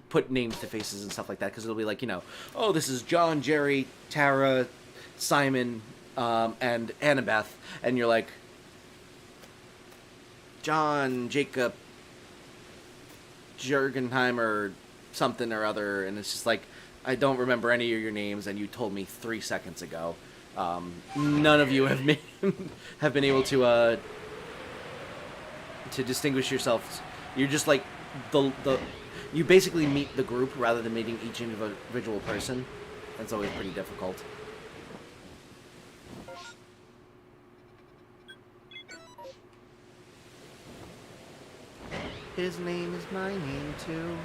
put names to faces and stuff like that, because it'll be like, you know, oh, this is John, Jerry, Tara, Simon, and Annabeth, and you're like, John, Jacob, Jurgenheimer, something or other, and it's just like, I don't remember any of your names, and you told me 3 seconds ago. None of you have have been able to distinguish yourselves. You're just like you basically meet the group rather than meeting each individual person. That's always pretty difficult. His name is my name too.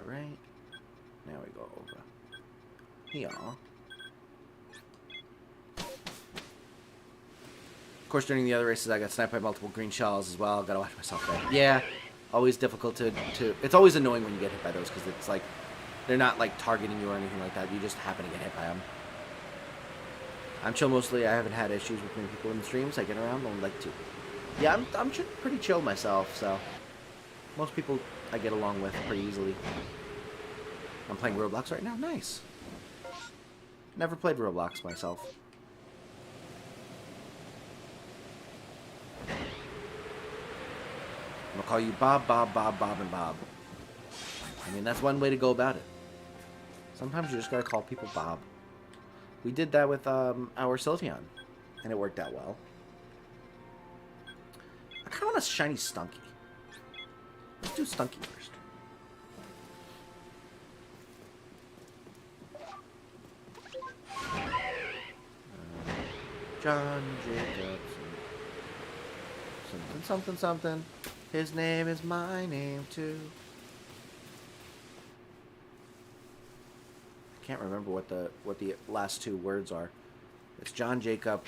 Alright. Now we go over here. Of course, during the other races, I got sniped by multiple green shells as well. Gotta watch myself there. Yeah, always difficult to... It's always annoying when you get hit by those, because it's like, they're not like targeting you or anything like that. You just happen to get hit by them. I'm chill mostly. I haven't had issues with many people in the streams. I get around, only like 2. Yeah, I'm pretty chill myself, so most people I get along with pretty easily. I'm playing Roblox right now. Nice. Never played Roblox myself. I'm gonna call you Bob, Bob, Bob, Bob, and Bob. I mean, that's one way to go about it. Sometimes you just gotta call people Bob. We did that with our Sylveon, and it worked out well. I kind of want a shiny Stunky. Let's do Stunky first. John Jacobson. Something, something, something. His name is my name too. I can't remember what the last 2 words are. It's John Jacob.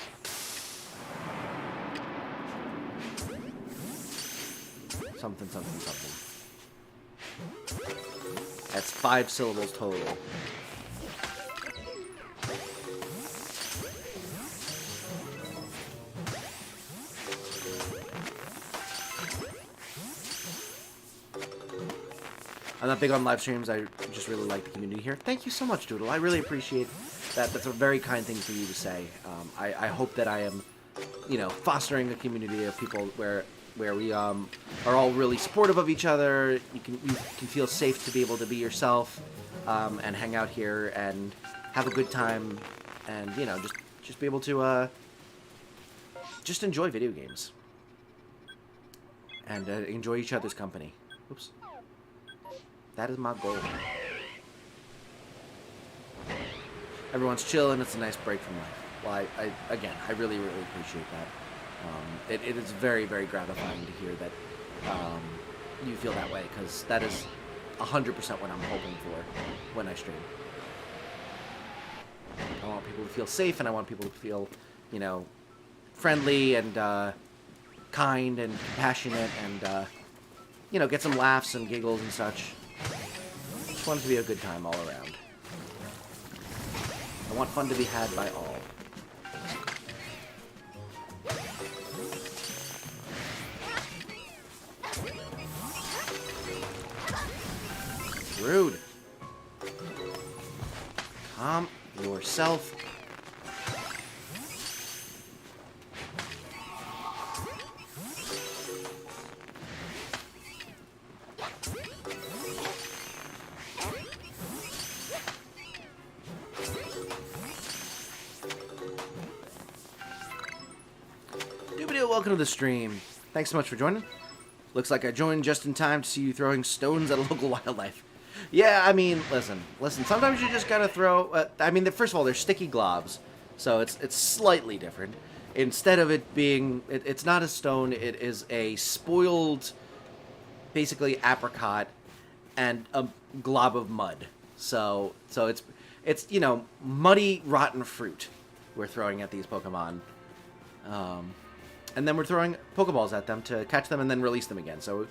Something, something, something. That's 5 syllables total. I'm not big on live streams. I just really like the community here. Thank you so much, Doodle. I really appreciate that. That's a very kind thing for you to say. I hope that I am, you know, fostering a community of people where we are all really supportive of each other. You can feel safe to be able to be yourself, and hang out here and have a good time, and you know, just be able to just enjoy video games. and enjoy each other's company. Oops. That is my goal. Everyone's chilling. It's a nice break from life. Well, again, I really, really appreciate that. It is very, very gratifying to hear that you feel that way, because that is 100% what I'm hoping for when I stream. I want people to feel safe, and I want people to feel, you know, friendly and kind and compassionate, and you know, get some laughs and giggles and such. Just want it to be a good time all around. I want fun to be had by all. Rude. Calm yourself. Welcome to the stream. Thanks so much for joining. Looks like I joined just in time to see you throwing stones at a local wildlife. Yeah, I mean, listen. Sometimes you just gotta throw. I mean, first of all, they're sticky globs, so it's slightly different. Instead of it being, it's not a stone. It is a spoiled, basically apricot, and a glob of mud. So it's you know, muddy, rotten fruit we're throwing at these Pokemon. And then we're throwing Pokeballs at them to catch them and then release them again. So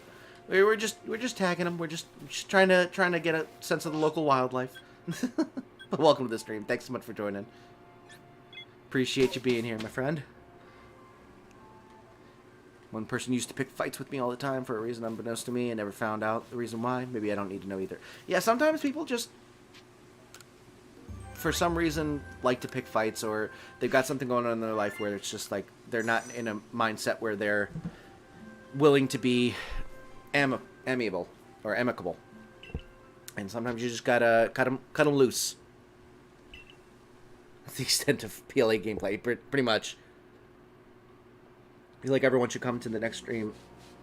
we're just tagging them. We're just trying to get a sense of the local wildlife. But welcome to the stream. Thanks so much for joining. Appreciate you being here, my friend. One person used to pick fights with me all the time for a reason unbeknownst to me and never found out the reason why. Maybe I don't need to know either. Yeah, sometimes people just, for some reason, like to pick fights, or they've got something going on in their life where it's just like they're not in a mindset where they're willing to be amiable or amicable. And sometimes you just gotta cut them loose. That's the extent of PLA gameplay, pretty much. I feel like everyone should come to the next stream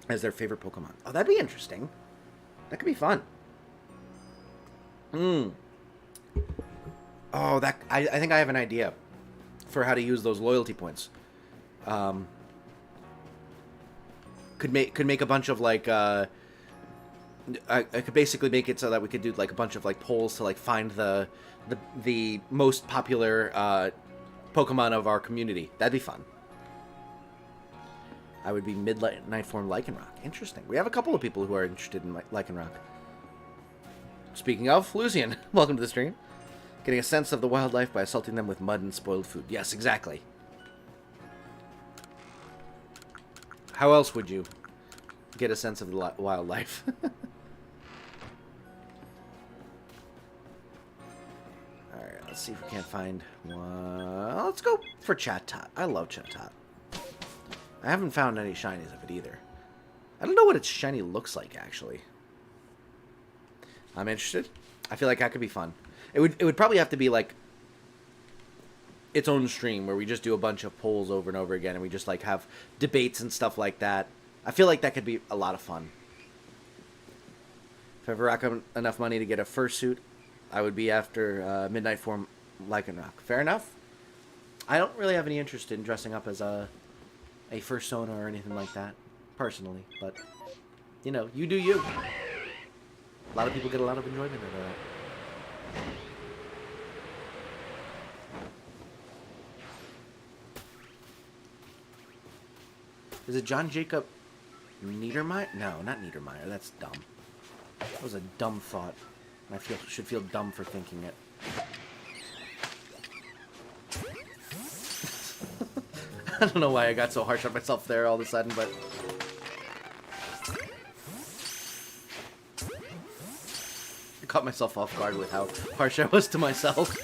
as their favorite Pokemon. Oh, that'd be interesting. That could be fun. Oh, I think I have an idea for how to use those loyalty points. Could make a bunch of like I could basically make it so that we could do like a bunch of like polls to like find the most popular Pokemon of our community. That'd be fun. I would be Midnight Form Lycanroc. Interesting. We have a couple of people who are interested in Lycanroc. Speaking of, Lucian, welcome to the stream. Getting a sense of the wildlife by assaulting them with mud and spoiled food. Yes, exactly. How else would you get a sense of the wildlife? Alright, let's see if we can't find one. Let's go for Chatot. I love Chatot. I haven't found any shinies of it either. I don't know what its shiny looks like, actually. I'm interested. I feel like that could be fun. It would probably have to be like its own stream where we just do a bunch of polls over and over again, and we just like have debates and stuff like that. I feel like that could be a lot of fun. If I ever rack up enough money to get a fursuit, I would be after Midnight Form Lycanroc. Fair enough. I don't really have any interest in dressing up as a fursona or anything like that, personally. But, you know, you do you. A lot of people get a lot of enjoyment out of that. Is it John Jacob Niedermeyer? No, not Niedermeyer. That's dumb. That was a dumb thought. I should feel dumb for thinking it. I don't know why I got so harsh on myself there all of a sudden, but... I caught myself off guard with how harsh I was to myself.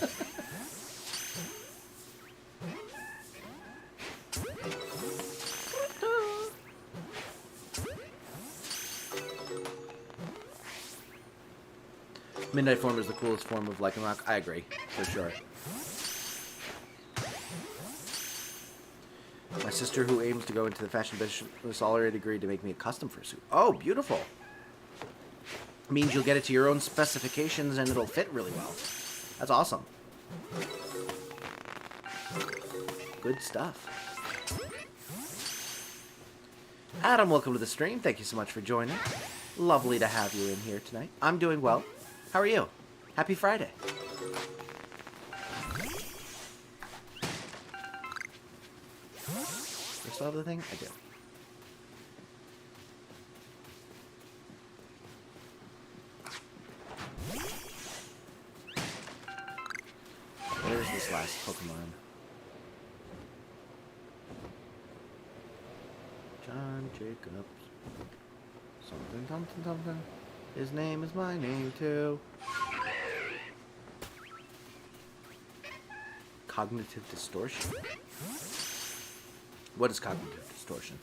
Midnight Form is the coolest form of Lycanroc. I agree, for sure. My sister, who aims to go into the fashion business, already agreed to make me a custom fursuit. Oh, beautiful. Means you'll get it to your own specifications and it'll fit really well. That's awesome. Good stuff. Adam, welcome to the stream. Thank you so much for joining. Lovely to have you in here tonight. I'm doing well. How are you? Happy Friday. Do I still have the thing? I do. Where's this last Pokemon? John Jacobs. Something, something, something. His name is my name, too. Cognitive distortion. What is cognitive distortion?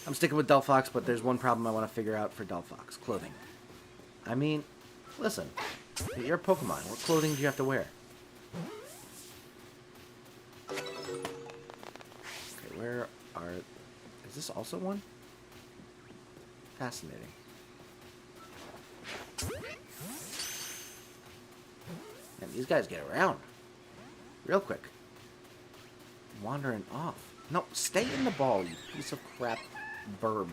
I'm sticking with Delphox, but there's one problem I want to figure out for Delphox. Clothing. I mean, listen. You're a Pokemon. What clothing do you have to wear? Okay, where are... Is this also one? Fascinating. Man, these guys get around. Real quick. Wandering off. No, stay in the ball, you piece of crap verb.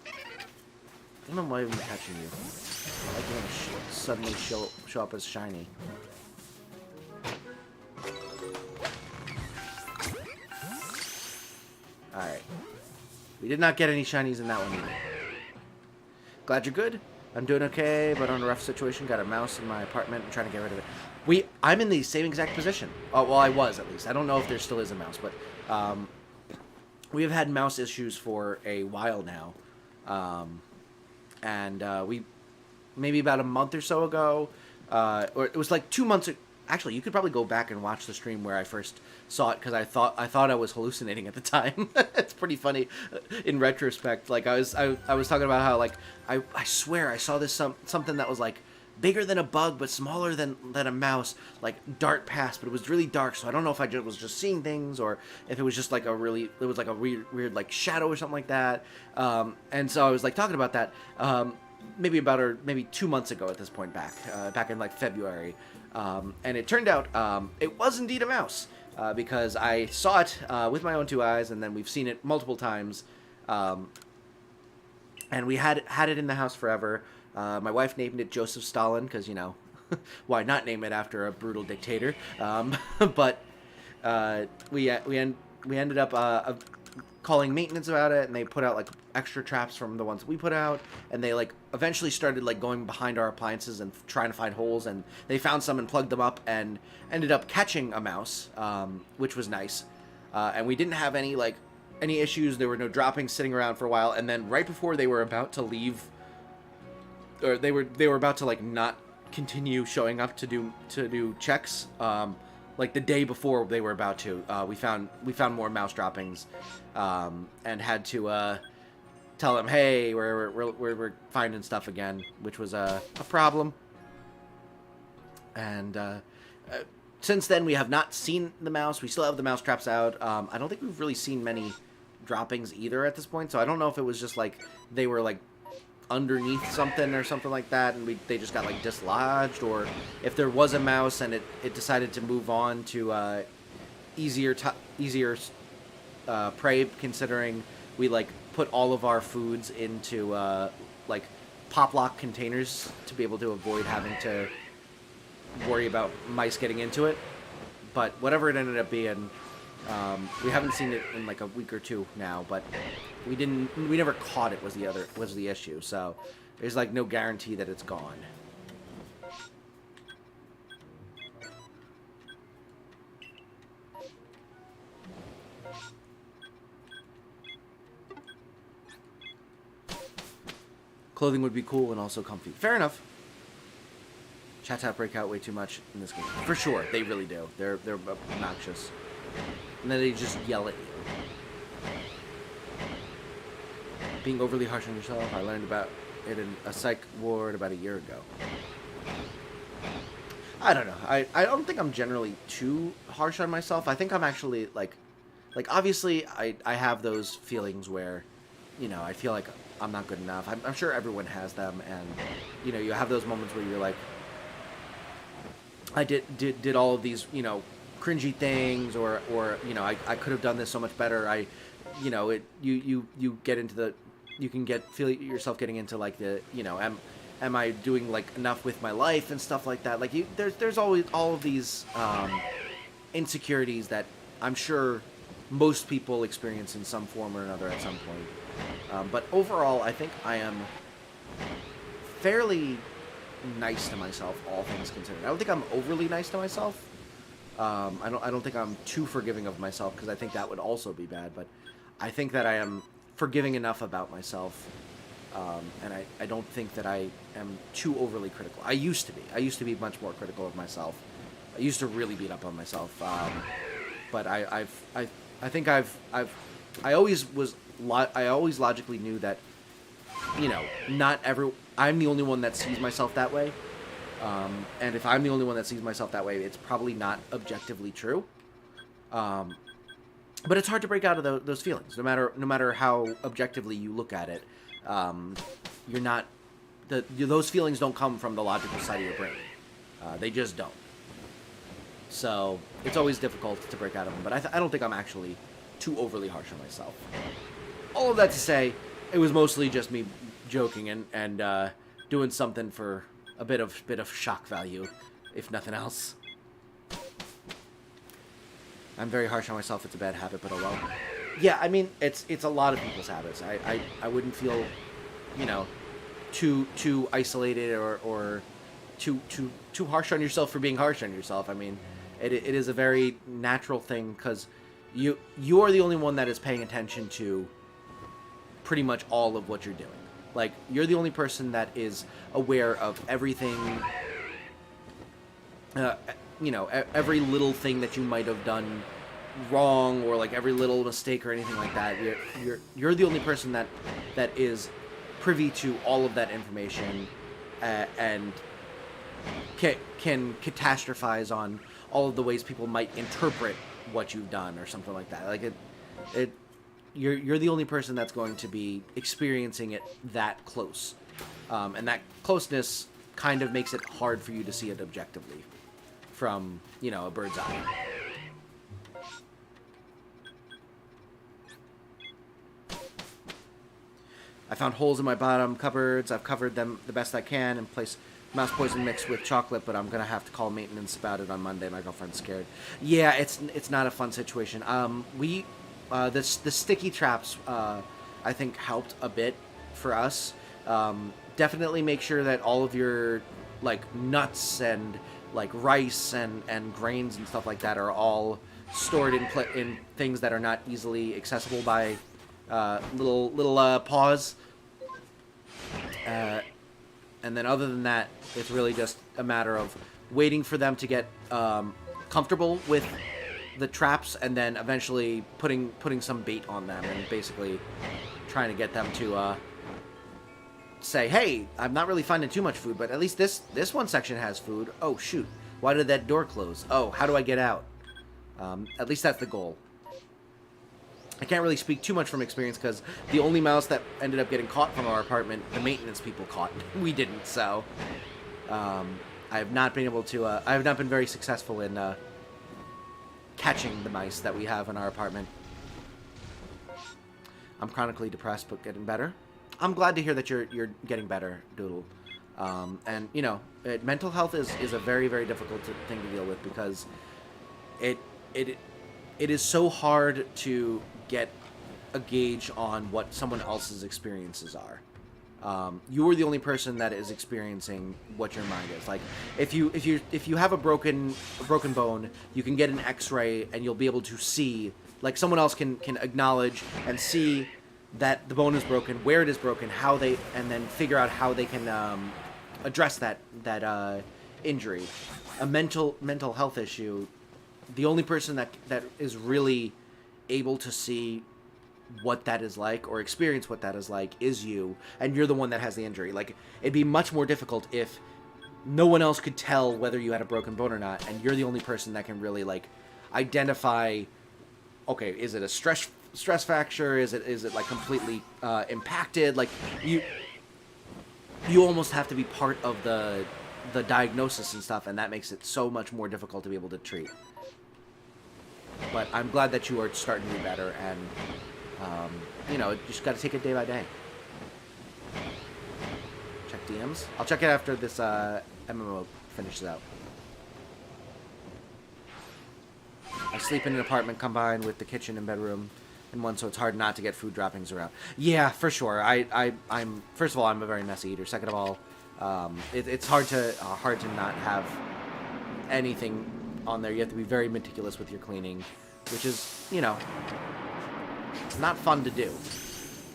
I don't know why I'm catching you. I like when it suddenly show up as shiny. Alright. We did not get any shinies in that one either. Glad you're good. I'm doing okay, but on a rough situation. Got a mouse in my apartment. I'm trying to get rid of it. I'm in the same exact position. Oh, well, I was, at least. I don't know if there still is a mouse, but we have had mouse issues for a while now. We maybe about a month or so ago, or it was like 2 months. Actually, you could probably go back and watch the stream where I first saw it, because I thought I was hallucinating at the time. It's pretty funny in retrospect. Like I was talking about how, like, I swear I saw this something that was like bigger than a bug but smaller than a mouse, like, dart past, but it was really dark, so I don't know if I was just seeing things or if it was just like it was like a weird like shadow or something like that. And so I was like talking about that maybe 2 months ago at this point, back in like February. And it turned out it was indeed a mouse, because I saw it with my own two eyes, and then we've seen it multiple times, and we had it in the house forever. My wife named it Joseph Stalin, because, you know, why not name it after a brutal dictator? But we ended up calling maintenance about it, and they put out like extra traps from the ones we put out, and they like eventually started like going behind our appliances and trying to find holes, and they found some and plugged them up and ended up catching a mouse, which was nice. And we didn't have any issues. There were no droppings sitting around for a while, and then right before they were about to leave, or they were about to like not continue showing up to do checks, like the day before they were about to, we found more mouse droppings, and had to tell them, hey, we're finding stuff again, which was a problem. And since then, we have not seen the mouse. We still have the mouse traps out. I don't think we've really seen many droppings either at this point, so I don't know if it was just like they were like underneath something or something like that, and they just got like dislodged, or if there was a mouse and it decided to move on to easier prey, considering we like put all of our foods into like pop lock containers to be able to avoid having to worry about mice getting into it. But whatever it ended up being, we haven't seen it in like a week or two now, but we never caught it was the issue, so there's like no guarantee that it's gone. Clothing would be cool and also comfy. Fair enough. Chat tap break out way too much in this game. For sure, they really do. They're obnoxious. And then they just yell at you. Being overly harsh on yourself. I learned about it in a psych ward about a year ago. I don't know. I don't think I'm generally too harsh on myself. I think I'm actually like obviously I have those feelings where, you know, I feel like I'm not good enough. I'm sure everyone has them, and you know, you have those moments where you're like, I did all of these, you know, cringy things, or you know, I could have done this so much better. You know, you get into the, you can feel yourself getting into like the, you know, am I doing like enough with my life and stuff like that. Like there's always all of these insecurities that I'm sure most people experience in some form or another at some point. But overall, I think I am fairly nice to myself, all things considered. I don't think I'm overly nice to myself. I don't think I'm too forgiving of myself, because I think that would also be bad. But I think that I am forgiving enough about myself, and I don't think that I am too overly critical. I used to be. I used to be much more critical of myself. I used to really beat up on myself. But I think I always logically knew that, you know, I'm the only one that sees myself that way. And if I'm the only one that sees myself that way, it's probably not objectively true. But it's hard to break out of those feelings, no matter how objectively you look at it. You're not, those feelings don't come from the logical side of your brain. They just don't. So it's always difficult to break out of them. But I don't think I'm actually too overly harsh on myself. All of that to say, it was mostly just me joking and doing something for a bit of shock value, if nothing else. I'm very harsh on myself. It's a bad habit, but oh well. Yeah, I mean, it's a lot of people's habits. I wouldn't feel, you know, too isolated or too harsh on yourself for being harsh on yourself. I mean, it is a very natural thing, because you are the only one that is paying attention to pretty much all of what you're doing. Like, you're the only person that is aware of everything, you know, every little thing that you might have done wrong, or like every little mistake or anything like that. You're the only person that is privy to all of that information, and can catastrophize on all of the ways people might interpret what you've done or something like that. Like you're the only person that's going to be experiencing it that close, and that closeness kind of makes it hard for you to see it objectively from, you know, a bird's eye. I found holes in my bottom cupboards. I've covered them the best I can and placed mouse poison mixed with chocolate, but I'm gonna have to call maintenance about it on Monday. My girlfriend's scared. Yeah, it's not a fun situation. The sticky traps, I think, helped a bit for us. Definitely make sure that all of your, like, nuts and, like, rice and grains and stuff like that are all stored in things that are not easily accessible by little paws. And then other than that, it's really just a matter of waiting for them to get comfortable with the traps, and then eventually putting some bait on them, and basically trying to get them to say, hey, I'm not really finding too much food, but at least this one section has food. Oh shoot, why did that door close? Oh, how do I get out? At least that's the goal. I can't really speak too much from experience, because the only mouse that ended up getting caught from our apartment, the maintenance people caught. We didn't, so I have not been able to. I have not been very successful in catching the mice that we have in our apartment. I'm chronically depressed, but getting better. I'm glad to hear that you're getting better, Doodle. And you know, mental health is a very, very difficult thing to deal with, because it is so hard to get a gauge on what someone else's experiences are. You are the only person that is experiencing what your mind is. Like, if you have a broken bone, you can get an X-ray and you'll be able to see, like, someone else can acknowledge and see that the bone is broken, where it is broken, and then figure out how they can address that injury. A mental health issue, the only person that is really able to see what that is like or experience what that is like is you, and you're the one that has the injury. Like, it'd be much more difficult if no one else could tell whether you had a broken bone or not, and you're the only person that can really, like, identify, okay, is it a stress fracture? Is it like completely impacted? Like, you almost have to be part of the diagnosis and stuff, and that makes it so much more difficult to be able to treat. But I'm glad that you are starting to be better, and you know, you just got to take it day by day. Check DMs. I'll check it after this MMO finishes out. I sleep in an apartment combined with the kitchen and bedroom in one, so it's hard not to get food droppings around. Yeah, for sure. I'm first of all, I'm a very messy eater. Second of all, it's hard to not have anything on there. You have to be very meticulous with your cleaning, which is, you know, not fun to do,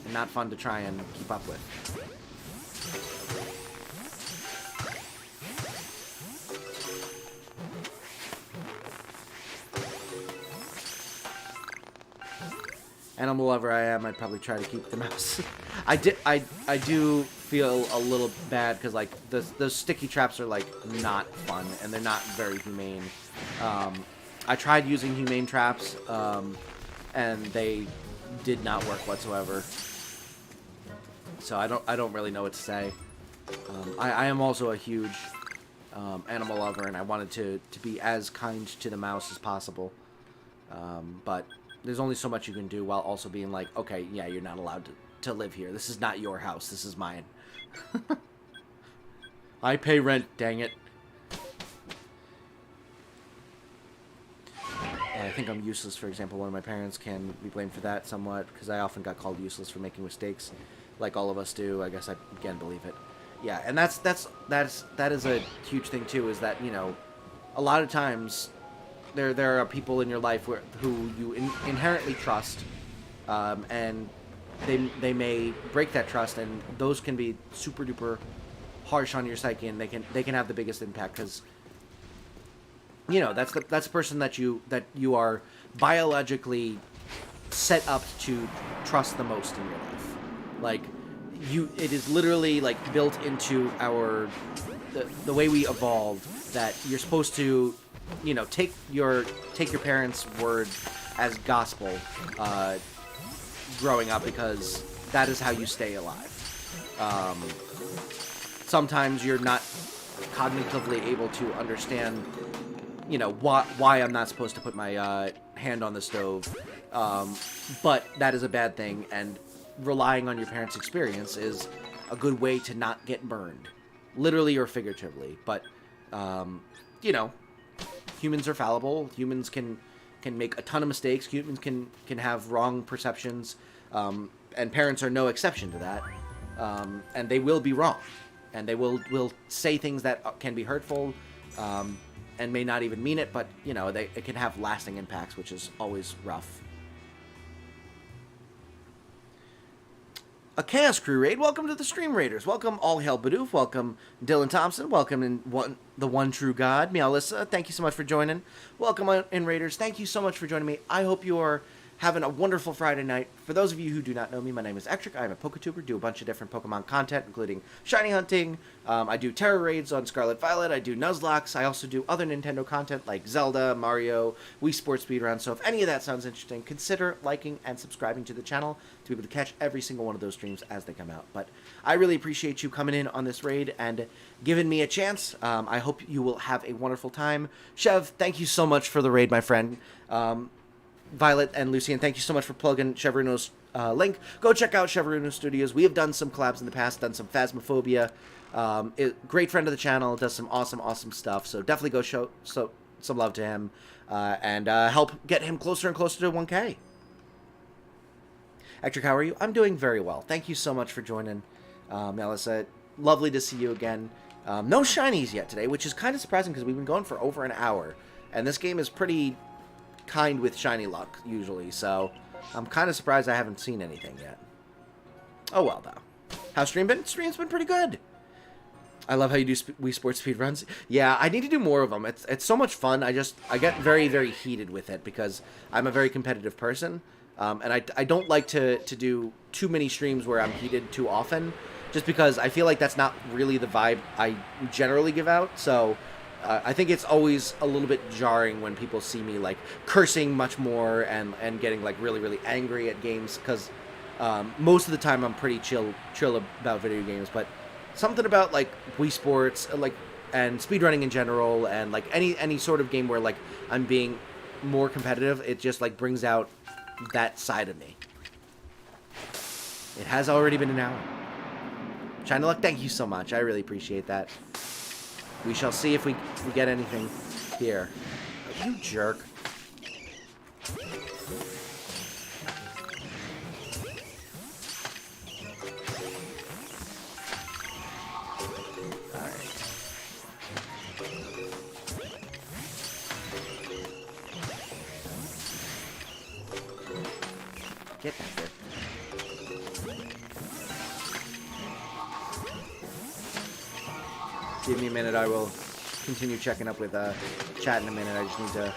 and not fun to try and keep up with. Animal lover I am, I'd probably try to keep the mouse. I do feel a little bad because, like, those sticky traps are, like, not fun, and they're not very humane. I tried using humane traps, and they did not work whatsoever. So I don't really know what to say. I am also a huge animal lover, and I wanted to be as kind to the mouse as possible. But there's only so much you can do while also being like, okay, yeah, you're not allowed to live here. This is not your house. This is mine. I pay rent, dang it. I think I'm useless, for example. One of my parents can be blamed for that somewhat, because I often got called useless for making mistakes, like all of us do. I guess I, again, believe it. Yeah, and that is a huge thing, too, is that, you know, a lot of times there are people in your life who you inherently trust, and they may break that trust, and those can be super duper harsh on your psyche, and they can have the biggest impact, because, you know, that's the person that you are biologically set up to trust the most in your life. Like, it is literally, like, built into the way we evolved, that you're supposed to, you know, take your parents' word as gospel growing up, because that is how you stay alive. Sometimes you're not cognitively able to understand, you know, why I'm not supposed to put my hand on the stove, but that is a bad thing, and relying on your parents' experience is a good way to not get burned, literally or figuratively. But you know, humans are fallible. Humans can make a ton of mistakes. Humans can have wrong perceptions, and parents are no exception to that. And they will be wrong, and they will say things that can be hurtful, and may not even mean it. But, you know, it can have lasting impacts, which is always rough. A Chaos Crew raid. Welcome to the Stream Raiders. Welcome All Hail Bidoof. Welcome Dylan Thompson. Welcome the One True God. Meowlissa, thank you so much for joining. Welcome in Raiders. Thank you so much for joining me. I hope you are having a wonderful Friday night. For those of you who do not know me, my name is Ectric. I'm a Poketuber, do a bunch of different Pokemon content, including shiny hunting. I do Terror Raids on Scarlet Violet. I do Nuzlocke. I also do other Nintendo content like Zelda, Mario, Wii Sports Speedrun. So if any of that sounds interesting, consider liking and subscribing to the channel to be able to catch every single one of those streams as they come out. But I really appreciate you coming in on this raid and giving me a chance. I hope you will have a wonderful time. Chev, thank you so much for the raid, my friend. Violet and Lucian, thank you so much for plugging Chevrono's link. Go check out Chevrono Studios. We have done some collabs in the past, done some Phasmophobia. Great friend of the channel, does some awesome stuff. So definitely go show some love to him and help get him closer and closer to 1K. Ectric, how are you? I'm doing very well. Thank you so much for joining, Melissa. Lovely to see you again. No shinies yet today, which is kind of surprising because we've been going for over an hour. And this game is pretty kind with shiny luck, usually. So I'm kind of surprised I haven't seen anything yet. Oh well, though. How's stream been? Stream's been pretty good. I love how you do Wii Sports speedruns. Yeah, I need to do more of them. It's so much fun. I get very, very heated with it because I'm a very competitive person. And I don't like to do too many streams where I'm heated too often, just because I feel like that's not really the vibe I generally give out. So I think it's always a little bit jarring when people see me like cursing much more and getting like really angry at games, because most of the time I'm pretty chill about video games, but something about like Wii Sports, like, and speedrunning in general, and like any sort of game where like I'm being more competitive, it just like brings out that side of me. It has already been an hour. China Luck, thank you so much. I really appreciate that. We shall see if we get anything here. You jerk. Alright. Get back there. Give me a minute, I will continue checking up with chat in a minute. I just need to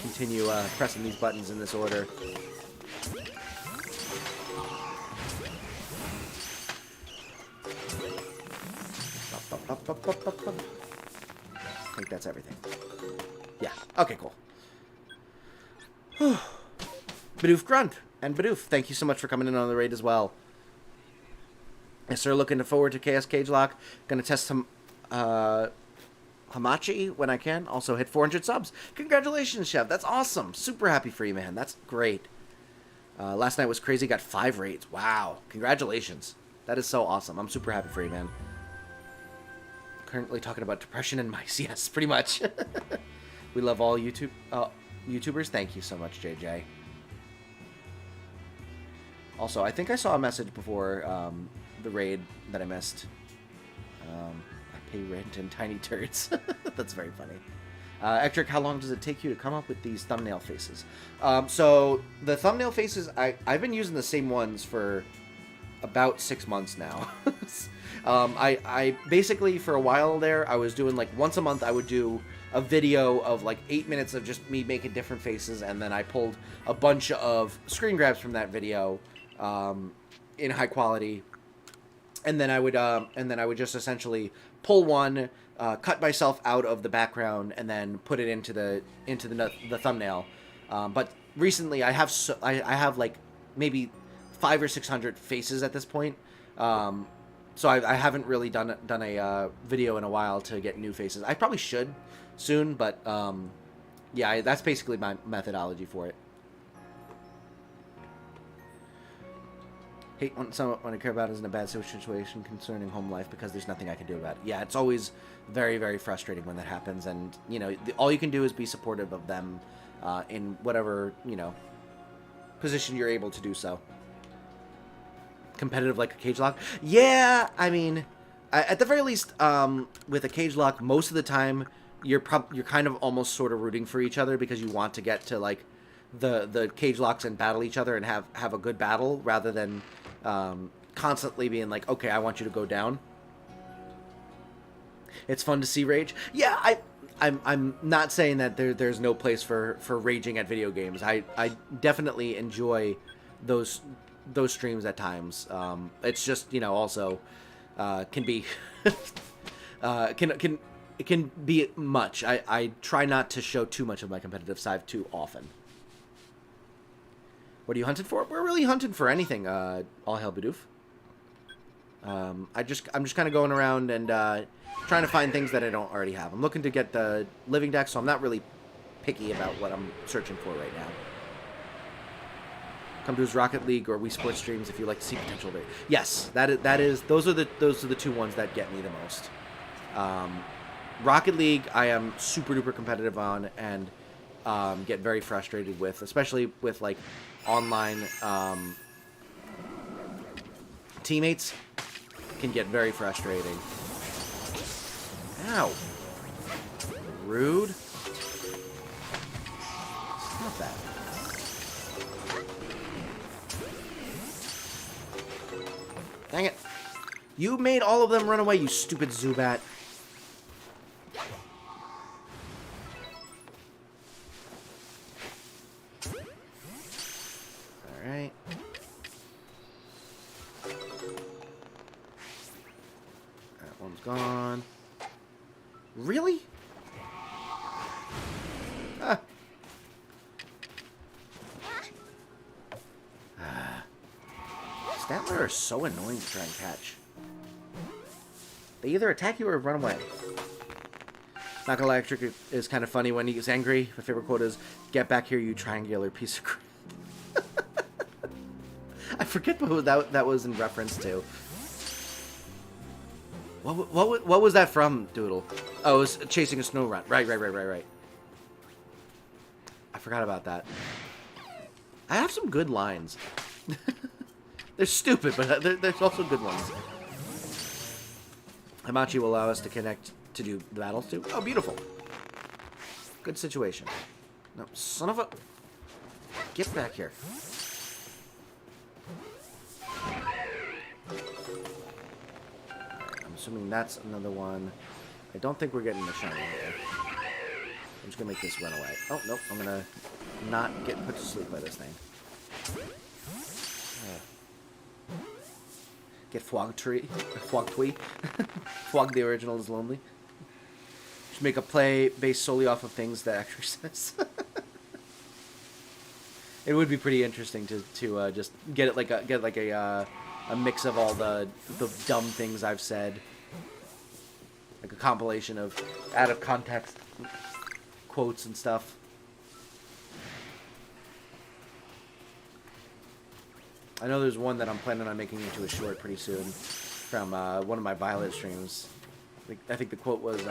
continue pressing these buttons in this order. I think that's everything. Yeah, okay, cool. Bidoof Grunt and Bidoof, thank you so much for coming in on the raid as well. Yes, sir. Looking forward to KS Cage Lock. Gonna test some Hamachi when I can. Also hit 400 subs. Congratulations, Chef. That's awesome. Super happy for you, man. That's great. Last night was crazy. Got 5 raids. Wow. Congratulations. That is so awesome. I'm super happy for you, man. Currently talking about depression and mice. Yes, pretty much. We love all YouTubers. Thank you so much, JJ. Also, I think I saw a message before the raid that I missed. I pay rent in tiny turds. That's very funny. Ectric, how long does it take you to come up with these thumbnail faces? So the thumbnail faces, I've been using the same ones for about 6 months now. I basically, for a while there, I was doing like once a month I would do a video of like 8 minutes of just me making different faces, and then I pulled a bunch of screen grabs from that video in high quality. And then I would just essentially pull one, cut myself out of the background, and then put it into the thumbnail. But recently, I have like maybe 500 or 600 faces at this point. So I haven't really done a video in a while to get new faces. I probably should soon, but yeah, that's basically my methodology for it. Hate when I care about is in a bad situation concerning home life because there's nothing I can do about it. Yeah, it's always very frustrating when that happens, and you know, all you can do is be supportive of them in whatever, you know, position you're able to do so. Competitive like a cage lock? Yeah, I mean, at the very least, with a cage lock, most of the time you're kind of almost sort of rooting for each other because you want to get to like the cage locks and battle each other and have a good battle rather than constantly being like, okay, I want you to go down. It's fun to see rage. Yeah, I'm not saying that there's no place for raging at video games. I definitely enjoy those streams at times. It's just, you know, also can be it can be much. I try not to show too much of my competitive side too often. What are you hunting for? We're really hunting for anything. All hail Bidoof. I'm just kind of going around and trying to find things that I don't already have. I'm looking to get the living deck, so I'm not really picky about what I'm searching for right now. Come to his Rocket League or Wii Sports streams if you like to see potential rate. Yes, those are the two ones that get me the most. Rocket League, I am super duper competitive on and get very frustrated with, especially with like online teammates. Can get very frustrating. Ow. Rude. Stop that. Dang it. You made all of them run away, you stupid Zubat. Alright. One's gone. Really? Ah. Statler are so annoying to try and catch. They either attack you or run away. Not gonna lie, Ectric is kind of funny when he gets angry. My favorite quote is, "Get back here, you triangular piece of crap." I forget what that was in reference to. What was that from, Doodle? Oh, it was chasing a snow run. Right. I forgot about that. I have some good lines. They're stupid, but there's also good ones. Hamachi will allow us to connect to do the battles too. Oh, beautiful. Good situation. No, son of a... Get back here. I'm assuming that's another one. I don't think we're getting the shiny here. I'm just gonna make this run away. Oh, nope. I'm gonna not get put to sleep by this thing. Get Fwagtui. Fwag the original is lonely. Just make a play based solely off of things that Ectric says. It would be pretty interesting to just get it like a mix of all the dumb things I've said, like a compilation of out of context quotes and stuff. I know there's one that I'm planning on making into a short pretty soon from one of my Violet streams. I think the quote was,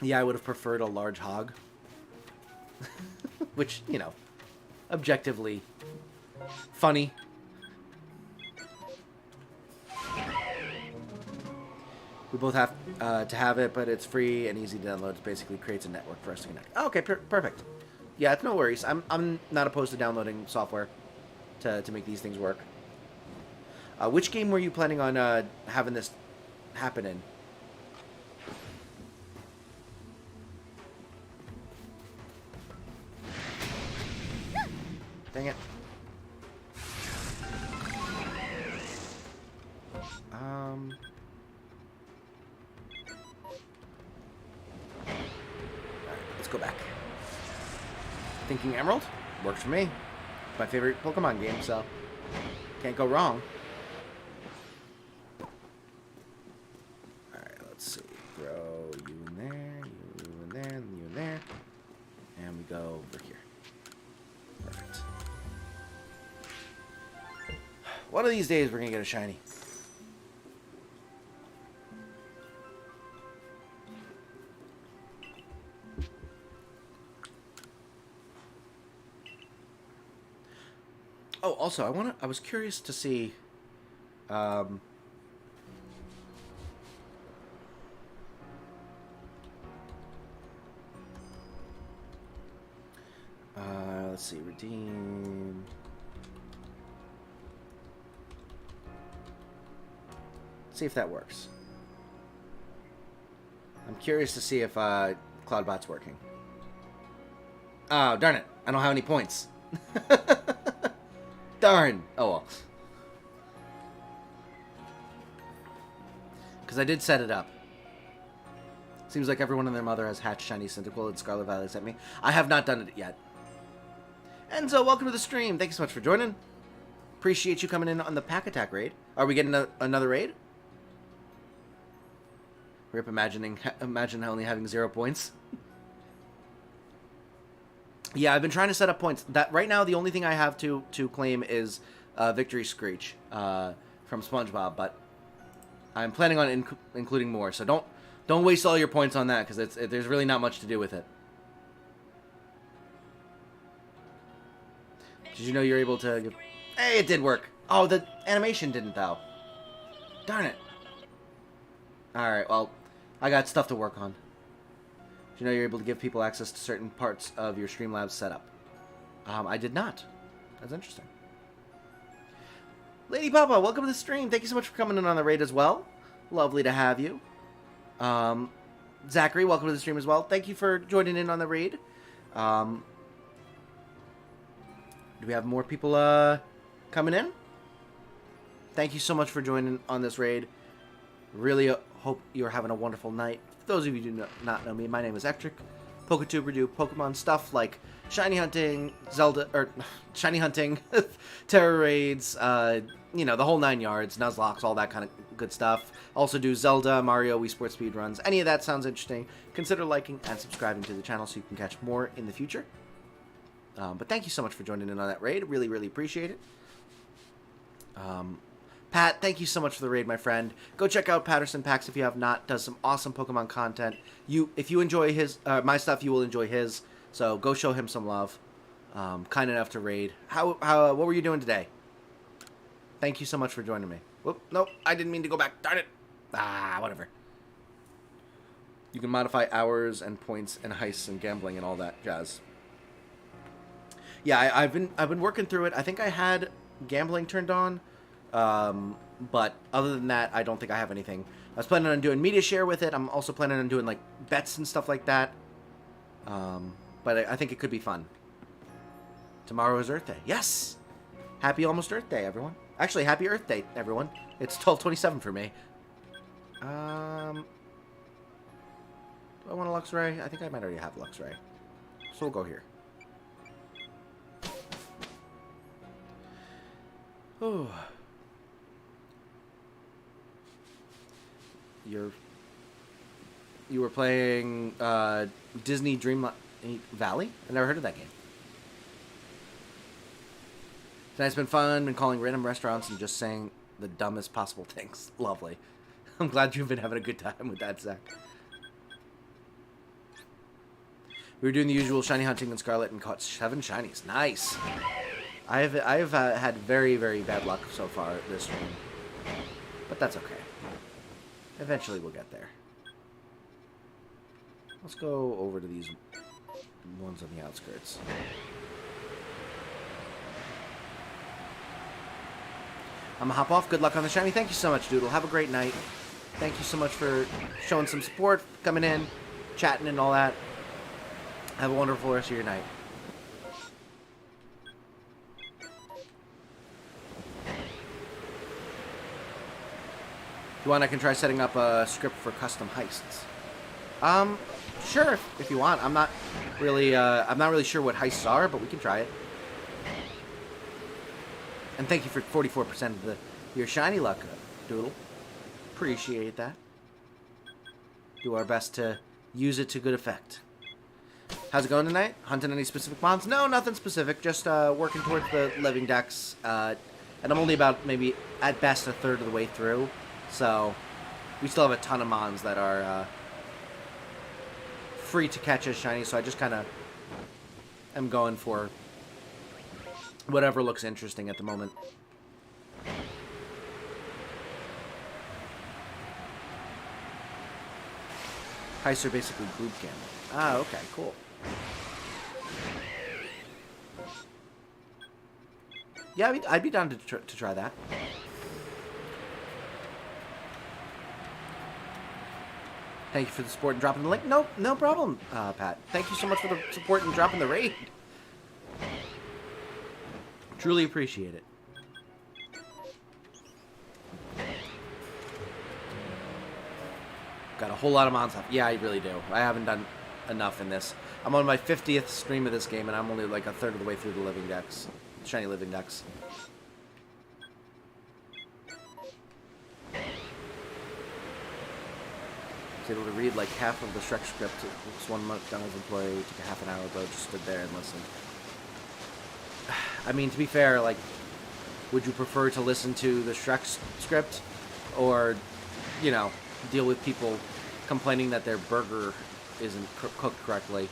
"Yeah, I would have preferred a large hog," which, you know, objectively funny. We both have to have it, but it's free and easy to download. It basically creates a network for us to connect. Oh, okay, perfect. Yeah, it's no worries. I'm not opposed to downloading software to make these things work. Which game were you planning on having this happen in? Dang it. Alright, let's go back. Thinking Emerald? Works for me. It's my favorite Pokemon game, so can't go wrong. Alright, let's see. Throw you in there, you in there, and you in there. And we go over here. Perfect. One of these days we're gonna get a shiny. Oh, also, I was curious to see, let's see, redeem. See if that works. I'm curious to see if Cloudbot's working. Oh, darn it! I don't have any points. Darn! Oh well. Because I did set it up. Seems like everyone and their mother has hatched shiny Cyndaquil and Scarlet Valley sent me. I have not done it yet. Enzo, welcome to the stream. Thank you so much for joining. Appreciate you coming in on the Pack Attack raid. Are we getting another raid? Rip, imagine only having 0 points. Yeah, I've been trying to set up points. That right now, the only thing I have to claim is Victory Screech from SpongeBob, but I'm planning on including more. So don't waste all your points on that because there's really not much to do with it. Did you know you're able to give... Hey, it did work. Oh, the animation didn't though. Darn it. All right, well, I got stuff to work on. Did you know you're able to give people access to certain parts of your Streamlabs setup? I did not. That's interesting. Lady Papa, welcome to the stream. Thank you so much for coming in on the raid as well. Lovely to have you. Zachary, welcome to the stream as well. Thank you for joining in on the raid. Do we have more people coming in? Thank you so much for joining on this raid. Really hope you're having a wonderful night. For those of you who do not know me, my name is Ectric. PokeTuber do Pokemon stuff like shiny hunting, shiny hunting, terror raids, you know, the whole 9 yards, Nuzlocke, all that kind of good stuff. Also do Zelda, Mario, Wii Sports speedruns. Any of that sounds interesting, consider liking and subscribing to the channel so you can catch more in the future. But thank you so much for joining in on that raid. Really, really appreciate it. Pat, thank you so much for the raid, my friend. Go check out Patterson Packs if you have not. Does some awesome Pokemon content. If you enjoy his my stuff, you will enjoy his. So go show him some love. Kind enough to raid. What were you doing today? Thank you so much for joining me. Whoop, nope, I didn't mean to go back. Darn it. Whatever. You can modify hours and points and heists and gambling and all that jazz. Yeah, I've been working through it. I think I had gambling turned on. But other than that, I don't think I have anything. I was planning on doing media share with it. I'm also planning on doing like bets and stuff like that. But I think it could be fun. Tomorrow is Earth Day. Yes! Happy almost Earth Day, everyone. Actually, happy Earth Day, everyone. It's 12:27 for me. Do I want a Luxray? I think I might already have Luxray. So we'll go here. Oh. You were playing Disney Dream Valley? I've never heard of that game. Tonight's been fun. Been calling random restaurants and just saying the dumbest possible things. Lovely. I'm glad you've been having a good time with that, Zach. We were doing the usual shiny hunting in Scarlet and caught 7 shinies. Nice. I've had very, very bad luck so far this stream. But that's okay. Eventually we'll get there. Let's go over to these ones on the outskirts. I'm gonna hop off. Good luck on the shiny. Thank you so much, Doodle. Have a great night. Thank you so much for showing some support, coming in, chatting and all that. Have a wonderful rest of your night. If you want, I can try setting up a script for custom heists. Sure, if you want. I'm not really sure what heists are, but we can try it. And thank you for 44% of your shiny luck, Doodle. Appreciate that. Do our best to use it to good effect. How's it going tonight? Hunting any specific mons? No, nothing specific. Just working towards the living decks. And I'm only about maybe at best a third of the way through. So we still have a ton of mons that are free to catch as shiny. So I just kind of am going for whatever looks interesting at the moment. Heists are basically group gambling. Ah, okay, cool. Yeah, I'd be down to try that. Thank you for the support and dropping the link. No problem, Pat. Thank you so much for the support and dropping the raid. Truly appreciate it. Got a whole lot of mons up. Yeah, I really do. I haven't done enough in this. I'm on my 50th stream of this game, and I'm only like a third of the way through the living decks. Shiny living decks. I was able to read like half of the Shrek script. It was one McDonald's employee. Took a half an hour, but just stood there and listened. I mean, to be fair, like, would you prefer to listen to the Shrek script, or, you know, deal with people complaining that their burger isn't cooked correctly?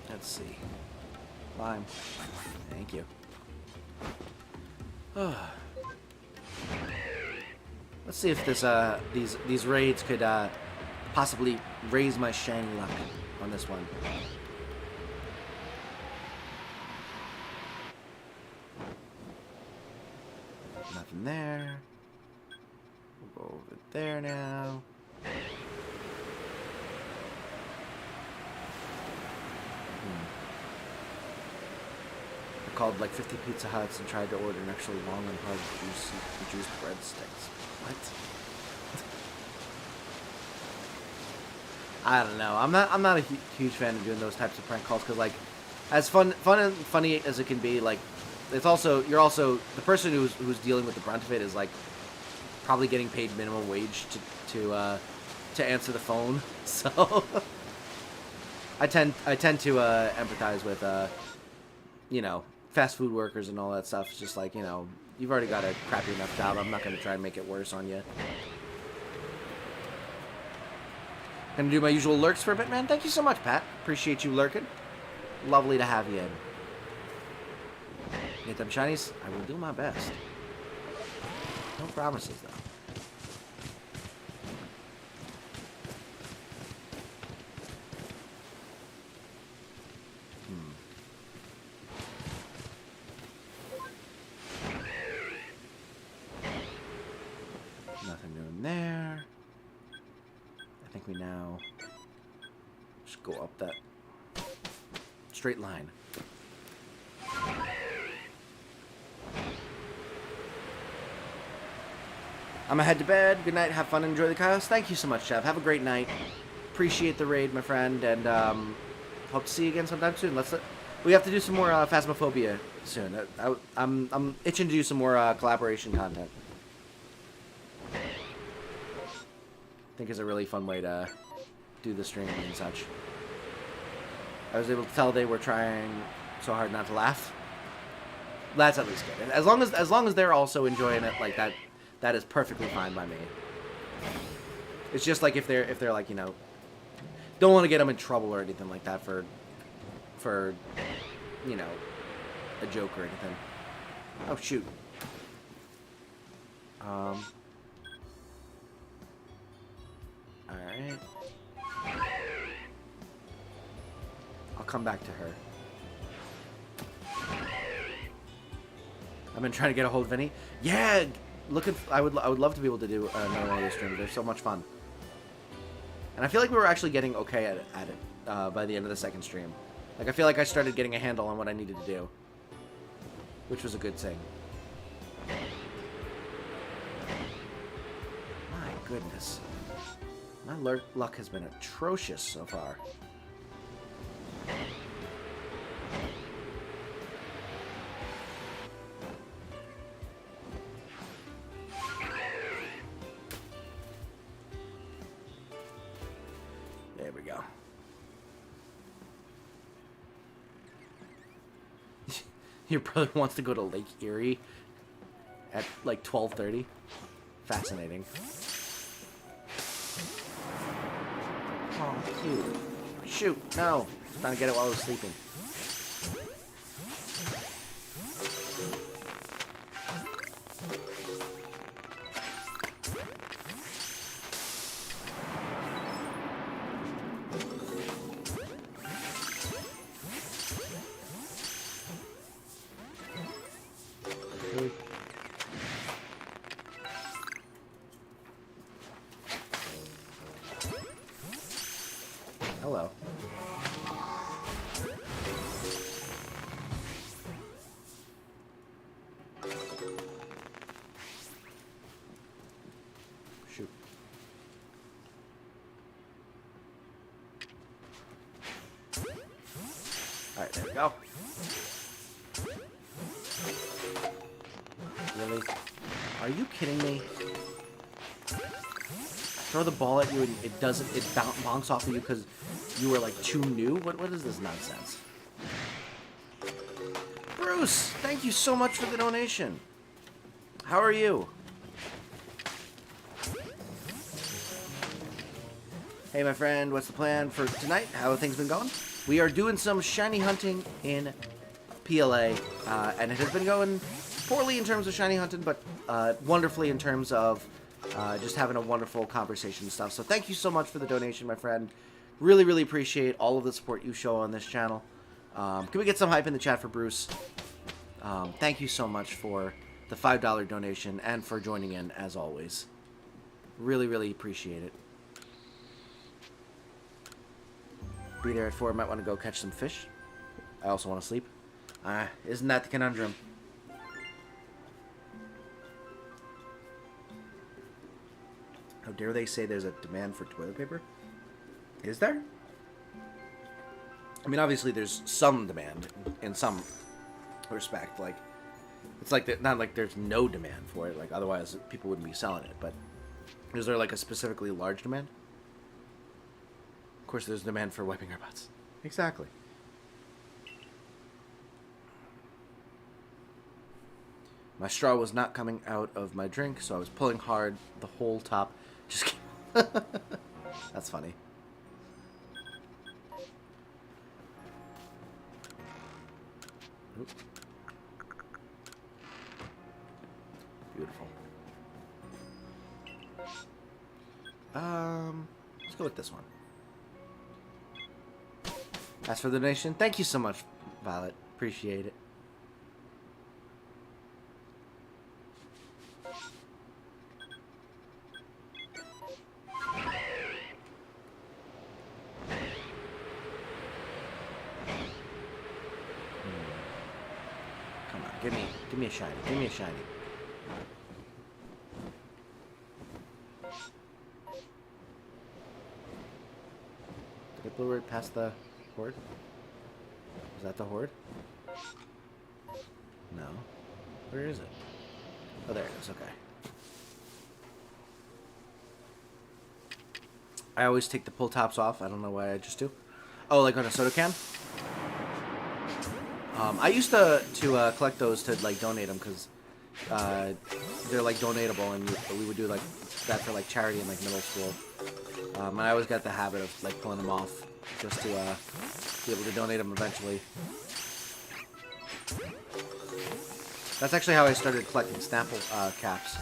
Let's see. Lime. Thank you. Let's see if this these raids could possibly raise my shiny luck on this one. Nothing there. We'll go over there now. I called like 50 Pizza Huts and tried to order an actually long and hard juiced breadsticks. What? I don't know. I'm not a huge fan of doing those types of prank calls because, like, as fun and funny as it can be, like, it's also the person who's dealing with the brunt of it is like probably getting paid minimum wage to answer the phone. So I tend to empathize with you know, fast food workers and all that stuff. It's just like, you know, you've already got a crappy enough job. I'm not going to try and make it worse on you. Gonna do my usual lurks for a bit, man. Thank you so much, Pat. Appreciate you lurking. Lovely to have you in. Get them shinies? I will do my best. No promises, though. Nothing doing there. I think we now just go up that straight line. I'm gonna head to bed. Good night. Have fun. Enjoy the chaos. Thank you so much, Chef. Have a great night. Appreciate the raid, my friend, and hope to see you again sometime soon. We have to do some more Phasmophobia soon. I'm itching to do some more collaboration content. I think is a really fun way to do the streaming and such. I was able to tell they were trying so hard not to laugh. That's at least good. As long as they're also enjoying it like that, that is perfectly fine by me. It's just like if they're like, you know, don't want to get them in trouble or anything like that for you know, a joke or anything. Oh shoot. Alright. I'll come back to her. I've been trying to get a hold of Vinny. Yeah, I would love to be able to do another one of these streams. They're so much fun. And I feel like we were actually getting okay at it by the end of the second stream. Like, I feel like I started getting a handle on what I needed to do, which was a good thing. My goodness. My luck has been atrocious so far. There we go. Your brother wants to go to Lake Erie at like 12:30. Fascinating. Oh, cute. Shoot, no. Trying to get it while I was sleeping. Hello. Shoot. Alright, there we go. Really? Are you kidding me? Throw the ball at you and it bonks off of you because you were like too new? What is this nonsense? Bruce, thank you so much for the donation. How are you? Hey my friend, what's the plan for tonight? How have things been going? We are doing some shiny hunting in PLA, and it has been going poorly in terms of shiny hunting, but wonderfully in terms of just having a wonderful conversation and stuff. So thank you so much for the donation, my friend. Really, really appreciate all of the support you show on this channel. Can we get some hype in the chat for Bruce? Thank you so much for the $5 donation, and for joining in, as always. Really, really appreciate it. Be there at 4. Might want to go catch some fish. I also want to sleep. Isn't that the conundrum? How dare they say there's a demand for toilet paper? Is there? I mean, obviously there's some demand in some respect. Like, it's like not like there's no demand for it. Like, otherwise people wouldn't be selling it. But is there like a specifically large demand? Of course, there's demand for wiping our butts. Exactly. My straw was not coming out of my drink, so I was pulling hard. The whole top just came. That's funny. Oop. Beautiful. Let's go with this one. As for the donation, thank you so much, Violet. Appreciate it. Come on, give me a shiny. Give me a shiny. Did it blow right past the horde? Is that the horde? No. Where is it? Oh, there it is. Okay. I always take the pull tops off. I don't know why I just do. Oh, like on a soda can? I used to collect those to like donate them because they're like donatable, and we would do like that for like charity in like middle school. And I always got the habit of like pulling them off just to be able to donate them eventually. That's actually how I started collecting Snapple caps.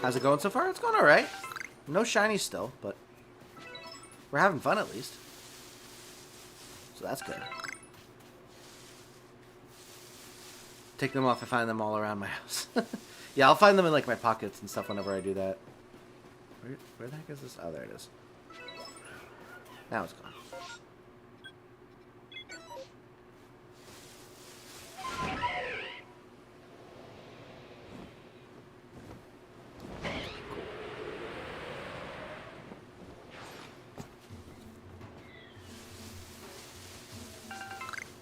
How's it going so far? It's going alright. No shinies still, but we're having fun at least. So that's good. Take them off, I find them all around my house. Yeah, I'll find them in like my pockets and stuff whenever I do that. Where the heck is this? Oh, there it is. Now it's gone.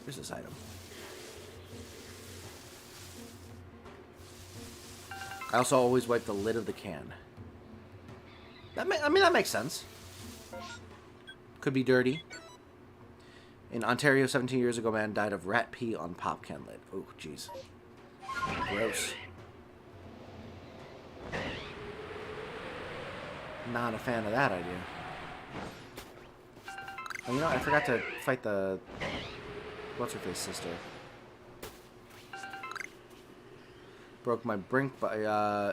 Where's this item? I also always wipe the lid of the can. I mean, that makes sense. Could be dirty. In Ontario, 17 years ago, man died of rat pee on pop can lid. Oh, jeez. Gross. Not a fan of that idea. Oh, you know, I forgot to fight the... What's-her-face sister. Broke my drink by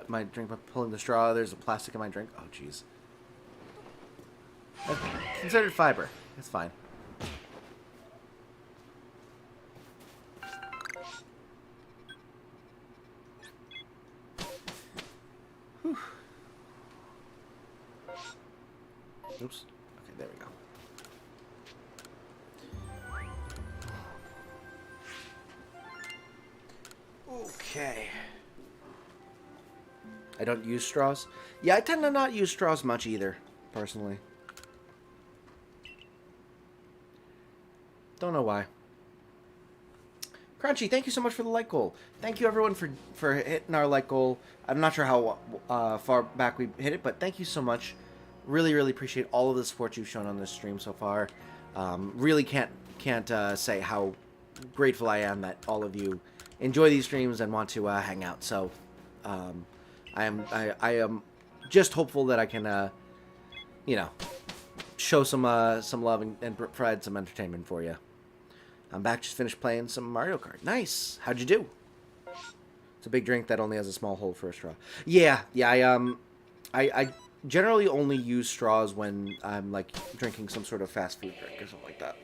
pulling the straw. There's a plastic in my drink. Oh, jeez. Considered fiber. It's fine. Whew. Oops. Okay, there we go. Okay. I don't use straws. Yeah, I tend to not use straws much either, personally. Don't know why. Crunchy, thank you so much for the like goal. Thank you everyone for hitting our like goal. I'm not sure how far back we hit it, but thank you so much. Really, really appreciate all of the support you've shown on this stream so far. Really can't say how grateful I am that all of you enjoy these streams and want to hang out. So I am just hopeful that I can you know, show some love and provide some entertainment for you. I'm back, just finished playing some Mario Kart. Nice. How'd you do? It's a big drink that only has a small hole for a straw. Yeah, I generally only use straws when I'm like drinking some sort of fast food drink or something like that.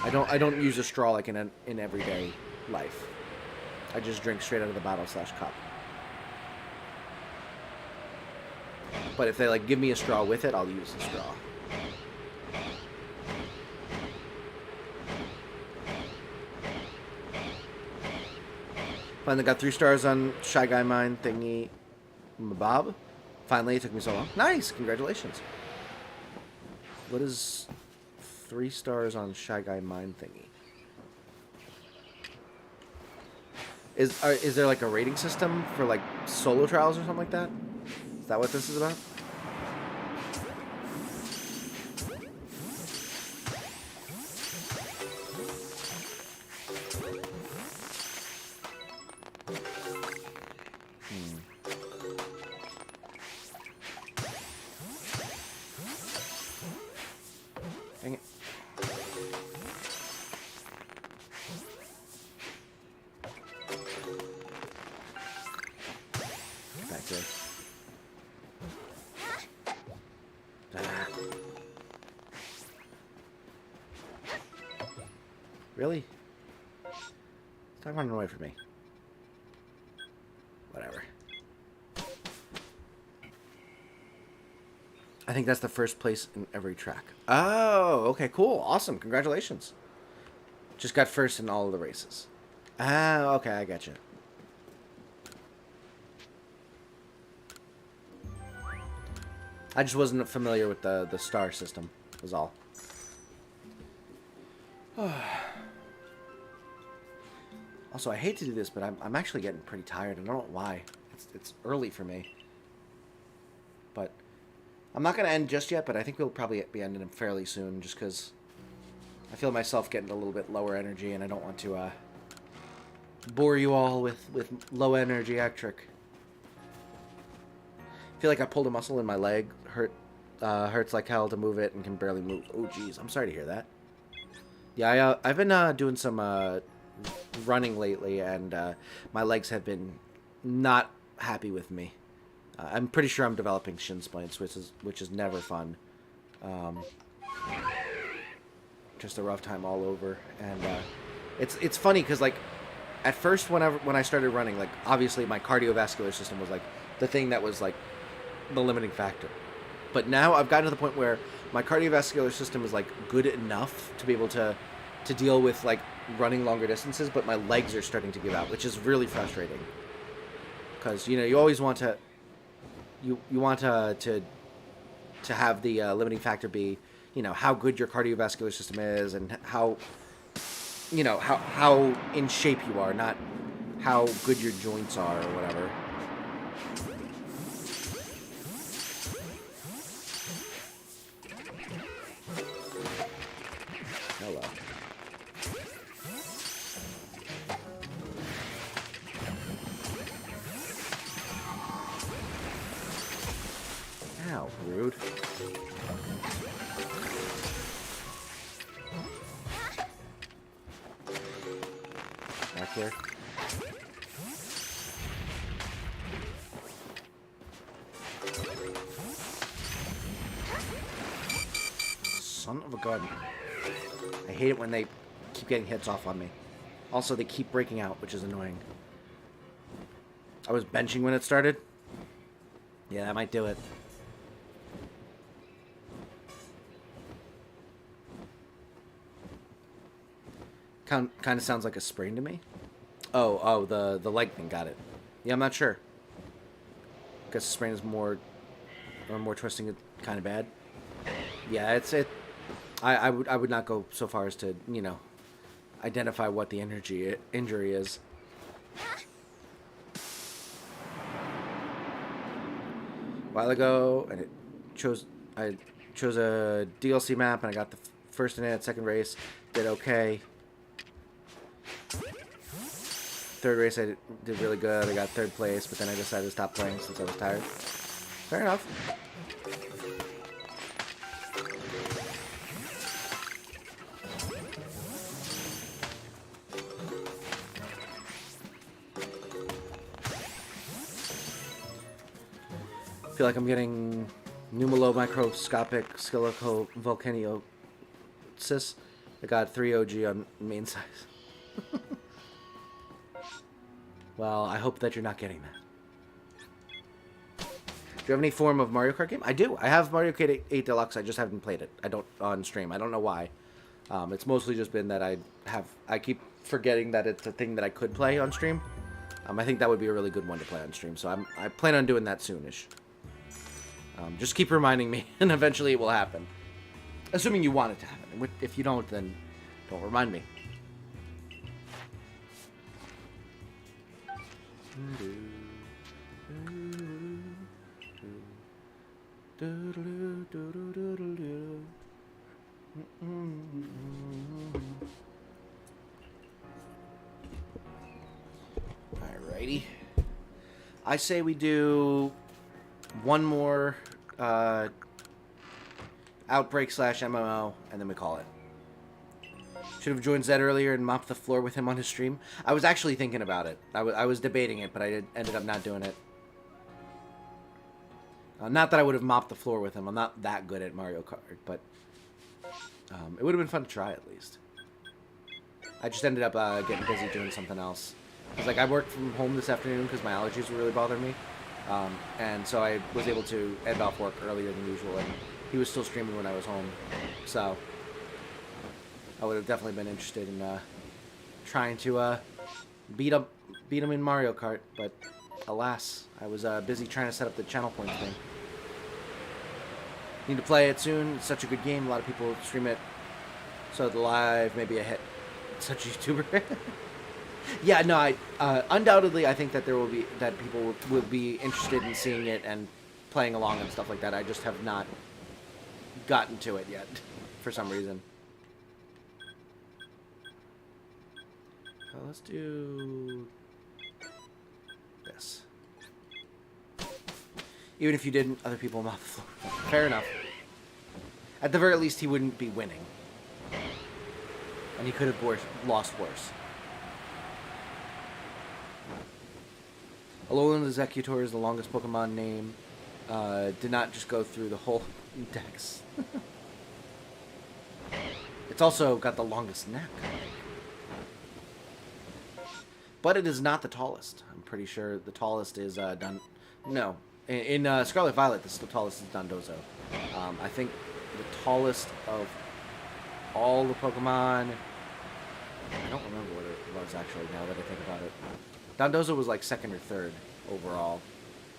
I don't use a straw like in everyday life. I just drink straight out of the bottle / cup. But if they like give me a straw with it, I'll use the straw. Finally got 3 stars on Shy Guy Mine thingy. Bob. Finally, it took me so long. Nice! Congratulations. What is 3 stars on Shy Guy Mine thingy? Is there like a rating system for like solo trials or something like that? Is that what this is about? Dang it. Get back there. Ah. Really? Stop running away from me. Whatever. I think that's the first place in every track. Oh, okay, cool. Awesome. Congratulations. Just got first in all of the races. Ah, okay, I get you. I just wasn't familiar with the star system, was all. Also, I hate to do this, but I'm actually getting pretty tired. I don't know why. It's early for me. But I'm not going to end just yet, but I think we'll probably be ending fairly soon, just because I feel myself getting a little bit lower energy, and I don't want to bore you all with low energy Ectric. I feel like I pulled a muscle in my leg. Hurts like hell to move it and can barely move. Oh, jeez. I'm sorry to hear that. Yeah, I've been doing some running lately, and my legs have been not happy with me. I'm pretty sure I'm developing shin splints, which is never fun. Just a rough time all over, and it's funny because like at first when I started running, like obviously my cardiovascular system was like the thing that was like the limiting factor. But now I've gotten to the point where my cardiovascular system is like good enough to be able to deal with like running longer distances, but my legs are starting to give out, which is really frustrating. Because you always want to you want to have the limiting factor be how good your cardiovascular system is and how how in shape you are, not how good your joints are or whatever. Hello. Ow, rude. Back here. Son of a gun. I hate it when they keep getting hits off on me. Also, they keep breaking out, which is annoying. I was benching when it started. Yeah, that might do it. Kind of sounds like a sprain to me. Oh, the leg thing, got it. Yeah, I'm not sure. Guess the sprain is more twisting, kind of bad. Yeah, I would not go so far as to identify what the injury is. A while ago, and I chose a DLC map, and I got the first in it. Second race, did okay. Third race, I did really good. I got third place, but then I decided to stop playing since I was tired. Fair enough. feel like I'm getting Numelo Microscopic Skeleco Volcaniosis. I got 3 OG on main size. Well, I hope that you're not getting that. Do you have any form of Mario Kart game? I do. I have Mario Kart 8 Deluxe. I just haven't played it. I don't on stream. I don't know why. It's mostly just been that I keep forgetting that it's a thing that I could play on stream. I think that would be a really good one to play on stream. So I plan on doing that soonish. Just keep reminding me, and eventually it will happen. Assuming you want it to happen. If you don't, then don't remind me. Alrighty. I say we do one more Outbreak / MMO, and then we call it. Should have joined Zed earlier and mopped the floor with him on his stream. I was actually thinking about it. I was debating it, but I ended up not doing it. Not that I would have mopped the floor with him. I'm not that good at Mario Kart, but it would have been fun to try at least. I just ended up getting busy doing something else. Because like I worked from home this afternoon because my allergies were really bothering me. And so I was able to end off work earlier than usual, and he was still streaming when I was home. So I would have definitely been interested in trying to beat him in Mario Kart, but alas, I was busy trying to set up the channel points thing. Need to play it soon. It's such a good game. A lot of people stream it, so the live may be a hit. Such a YouTuber. Yeah, no, I undoubtedly I think that people will be interested in seeing it and playing along and stuff like that. I just have not gotten to it yet for some reason. Let's do this. Even if you didn't, other people mop the floor. Fair enough. At the very least, he wouldn't be winning. And he could have lost worse. Alolan Executor is the longest Pokemon name. Did not just go through the whole dex. It's also got the longest neck. But it is not the tallest. I'm pretty sure the tallest is No. In Scarlet Violet, the tallest is Dondozo. I think the tallest of all the Pokemon... I don't remember what it was actually now that I think about it. Dondozo was like second or third overall.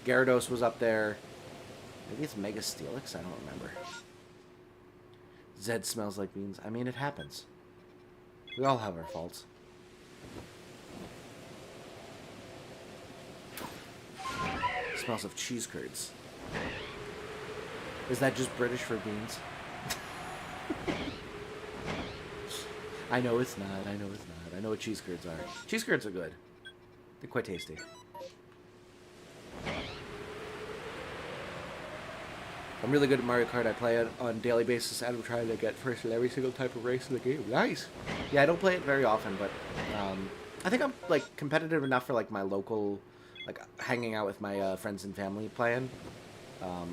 Gyarados was up there. Maybe it's Mega Steelix? I don't remember. Zed smells like beans. I mean, it happens. We all have our faults. Smells of cheese curds. Is that just British for beans? I know it's not. I know it's not. I know what cheese curds are. Cheese curds are good. They're quite tasty. I'm really good at Mario Kart. I play it on a daily basis, and I'm trying to get first in every single type of race in the game. Nice! Yeah, I don't play it very often, but I think I'm like competitive enough for like my local, like hanging out with my friends and family playing.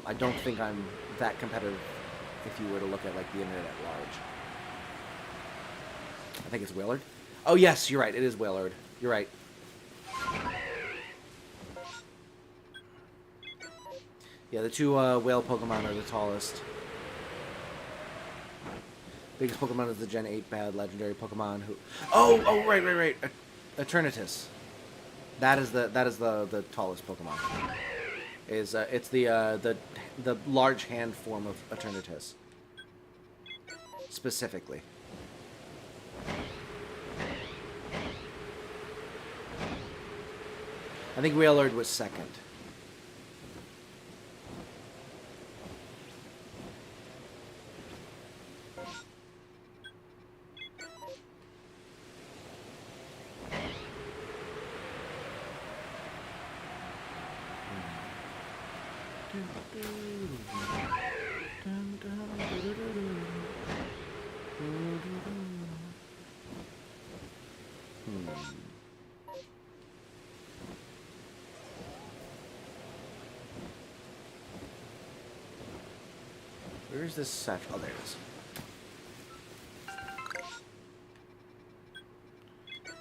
I don't think I'm that competitive if you were to look at like the internet at large. I think it's Wailord. Oh yes, you're right. It is Wailord. You're right. Yeah, the two whale Pokemon are the tallest. Biggest Pokemon is the Gen 8 bad legendary Pokemon who... Oh, right. Eternatus. That is the tallest Pokemon. It's the large hand form of Eternatus. Specifically. I think Wailord was second. Where's this satchel? Oh, there it is.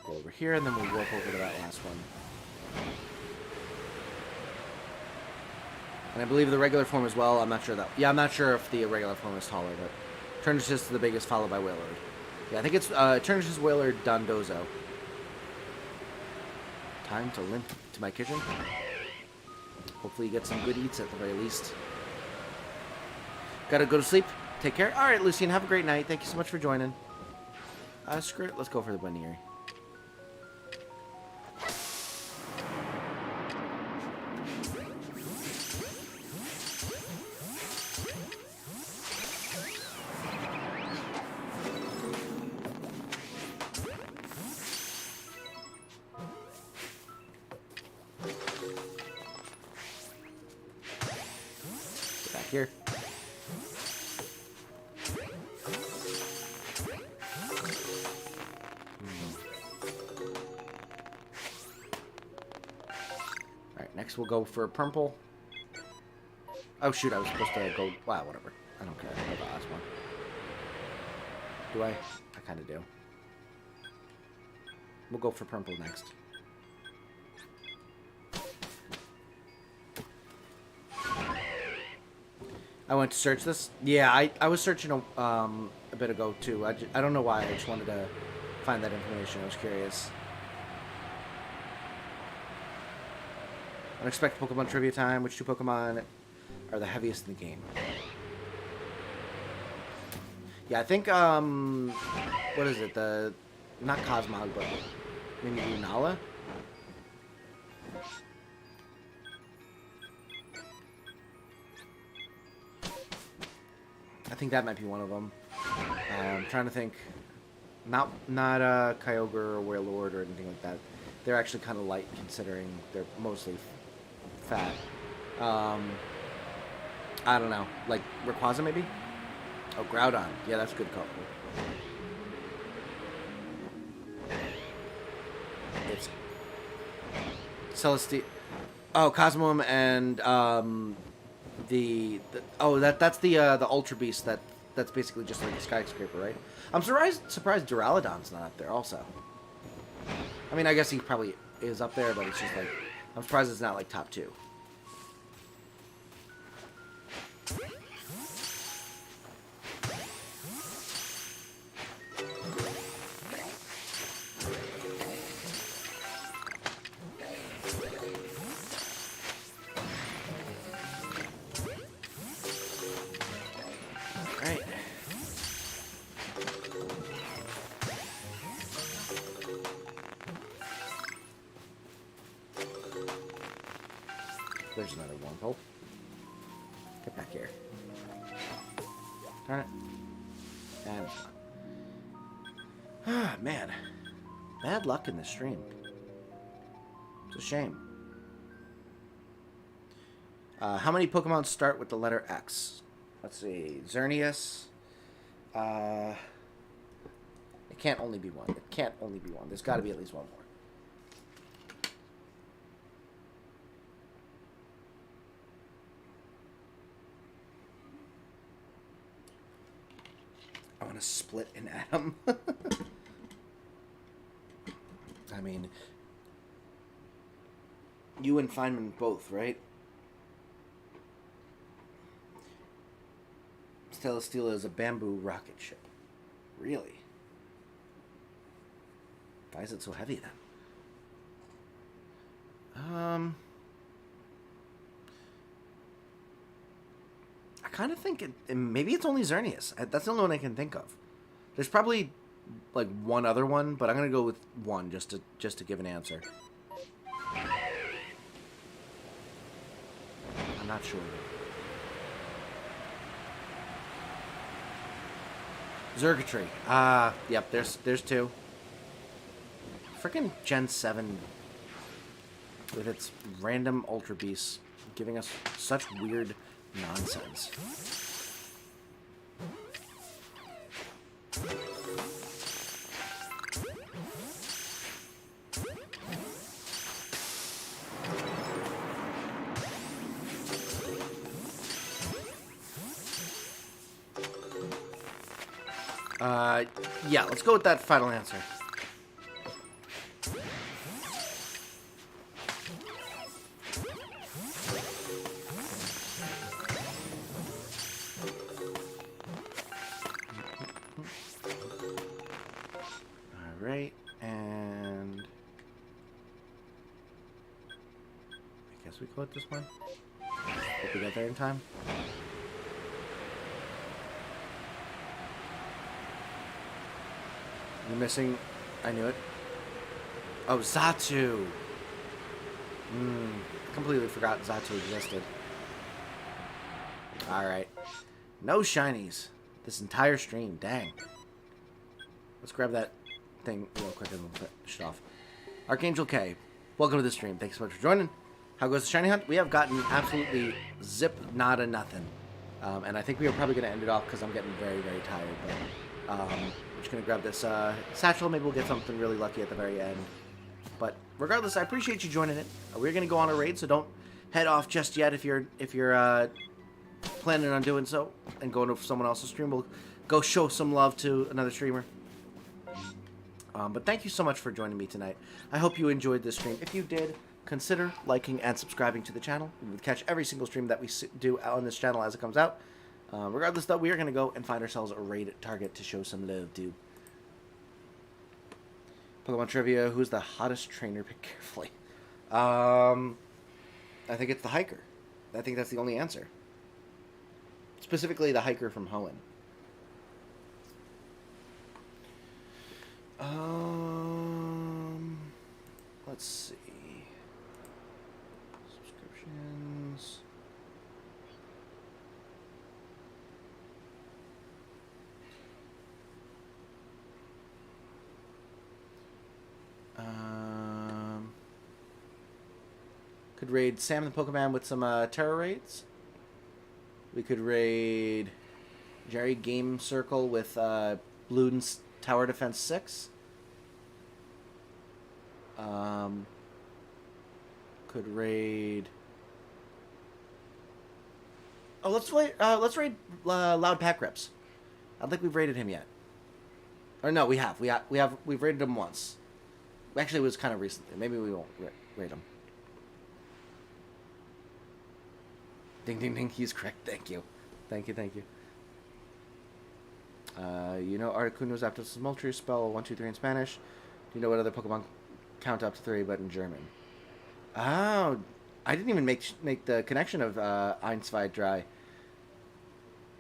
Go over here, and then we'll warp over to that last one. And I believe the regular form as well. I'm not sure that. Yeah, I'm not sure if the regular form is taller, but Eternatus is the biggest, followed by Wailord. Yeah, I think it's Eternatus, Wailord, Dondozo. Time to limp to my kitchen. Hopefully you get some good eats at the very least. Gotta go to sleep. Take care. Alright, Lucian, have a great night. Thank you so much for joining. Screw it. Let's go for the Bunny. Get back here. Next, we'll go for a purple. Oh, shoot, I was supposed to go... Wow, whatever. I don't care. I'll go the last one. Do I? I kind of do. We'll go for purple next. I went to search this. Yeah, I was searching a bit ago, too. I don't know why. I just wanted to find that information. I was curious. Unexpected Pokemon trivia time. Which two Pokemon are the heaviest in the game? Yeah, I think, what is it? Not Cosmog, but maybe Lunala? I think that might be one of them. I'm trying to think. Not Kyogre or Wailord or anything like that. They're actually kind of light considering they're mostly fat. I don't know. Like Rayquaza maybe? Oh, Groudon. Yeah, that's a good call. It's Celestia. Oh, Cosmoem and that's the Ultra Beast that's basically just like a skyscraper, right? I'm surprised Duraludon's not up there also. I mean, I guess he probably is up there, but it's just like I'm surprised it's not like top 2. There's another Wurmple. Get back here. Darn it. And it's gone. Ah, man. Bad luck in this stream. It's a shame. How many Pokemon start with the letter X? Let's see. Xerneas. It can't only be one. It can't only be one. There's got to be at least one more. I want to split an atom. I mean, you and Feynman both, right? Celesteela is a bamboo rocket ship. Really? Why is it so heavy then? I kind of think maybe it's only Xerneas. That's the only one I can think of. There's probably like one other one, but I'm gonna go with one just to give an answer. I'm not sure. Xurkitree. Yep. There's 2. Freaking Gen 7 with its random Ultra Beasts giving us such weird nonsense. Yeah, let's go with that final answer. Alright, and I guess we go with this one. Hope we get there in time. You're missing... I knew it. Oh, Xatu! Completely forgot Xatu existed. Alright. No shinies. This entire stream. Dang. Let's grab that thing real quick and we'll finish it off. Archangel K. Welcome to the stream. Thanks so much for joining. How goes the shiny hunt? We have gotten absolutely zip nada nothing. And I think we are probably going to end it off because I'm getting very, very tired. But, I'm just going to grab this satchel. Maybe we'll get something really lucky at the very end. But regardless, I appreciate you joining it. We're going to go on a raid, so don't head off just yet if you're planning on doing so and going to someone else's stream. We'll go show some love to another streamer. But thank you so much for joining me tonight. I hope you enjoyed this stream. If you did, consider liking and subscribing to the channel. You will catch every single stream that we do on this channel as it comes out. Regardless, though, we are going to go and find ourselves a raid target to show some love to. Pokemon Trivia, who's the hottest trainer? Pick carefully. I think it's the hiker. I think that's the only answer. Specifically, the hiker from Hoenn. Let's see. Subscriptions. Could raid Sam the Pokemon with some Terra raids. We could raid Jerry Game Circle with Bloon's Tower Defense 6. Could raid. Oh, let's raid Loud Pack Reps. I don't think we've raided him yet. Or no, we have. We've raided him once. Actually, it was kind of recently. Maybe we won't raid him. Ding, ding, ding. He's correct. Thank you. Thank you. You know Articuno was after the Moltres spell 1, 2, 3 in Spanish. Do you know what other Pokemon count up to 3 but in German? Oh, I didn't even make the connection of Ein, Zwei, Drei.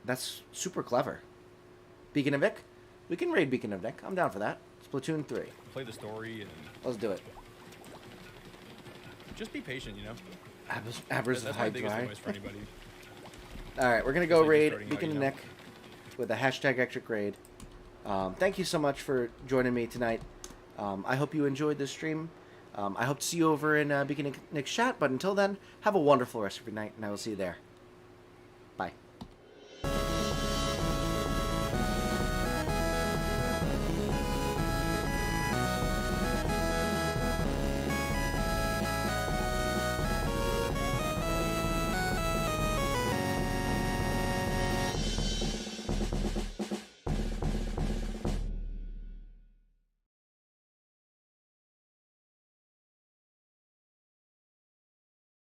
That's super clever. Beacon of Vic? We can raid Beacon of Vic. I'm down for that. Splatoon 3. Play the story and... Let's do it. Just be patient, you know? Average That's high my biggest dry. advice for anybody. Alright, we're going to go raid starting Beacon out, of you know? Nick with a hashtag Ectric raid. Thank you so much for joining me tonight. I hope you enjoyed this stream. I hope to see you over in Beacon of Nick's chat, but until then, have a wonderful rest of your night, and I will see you there.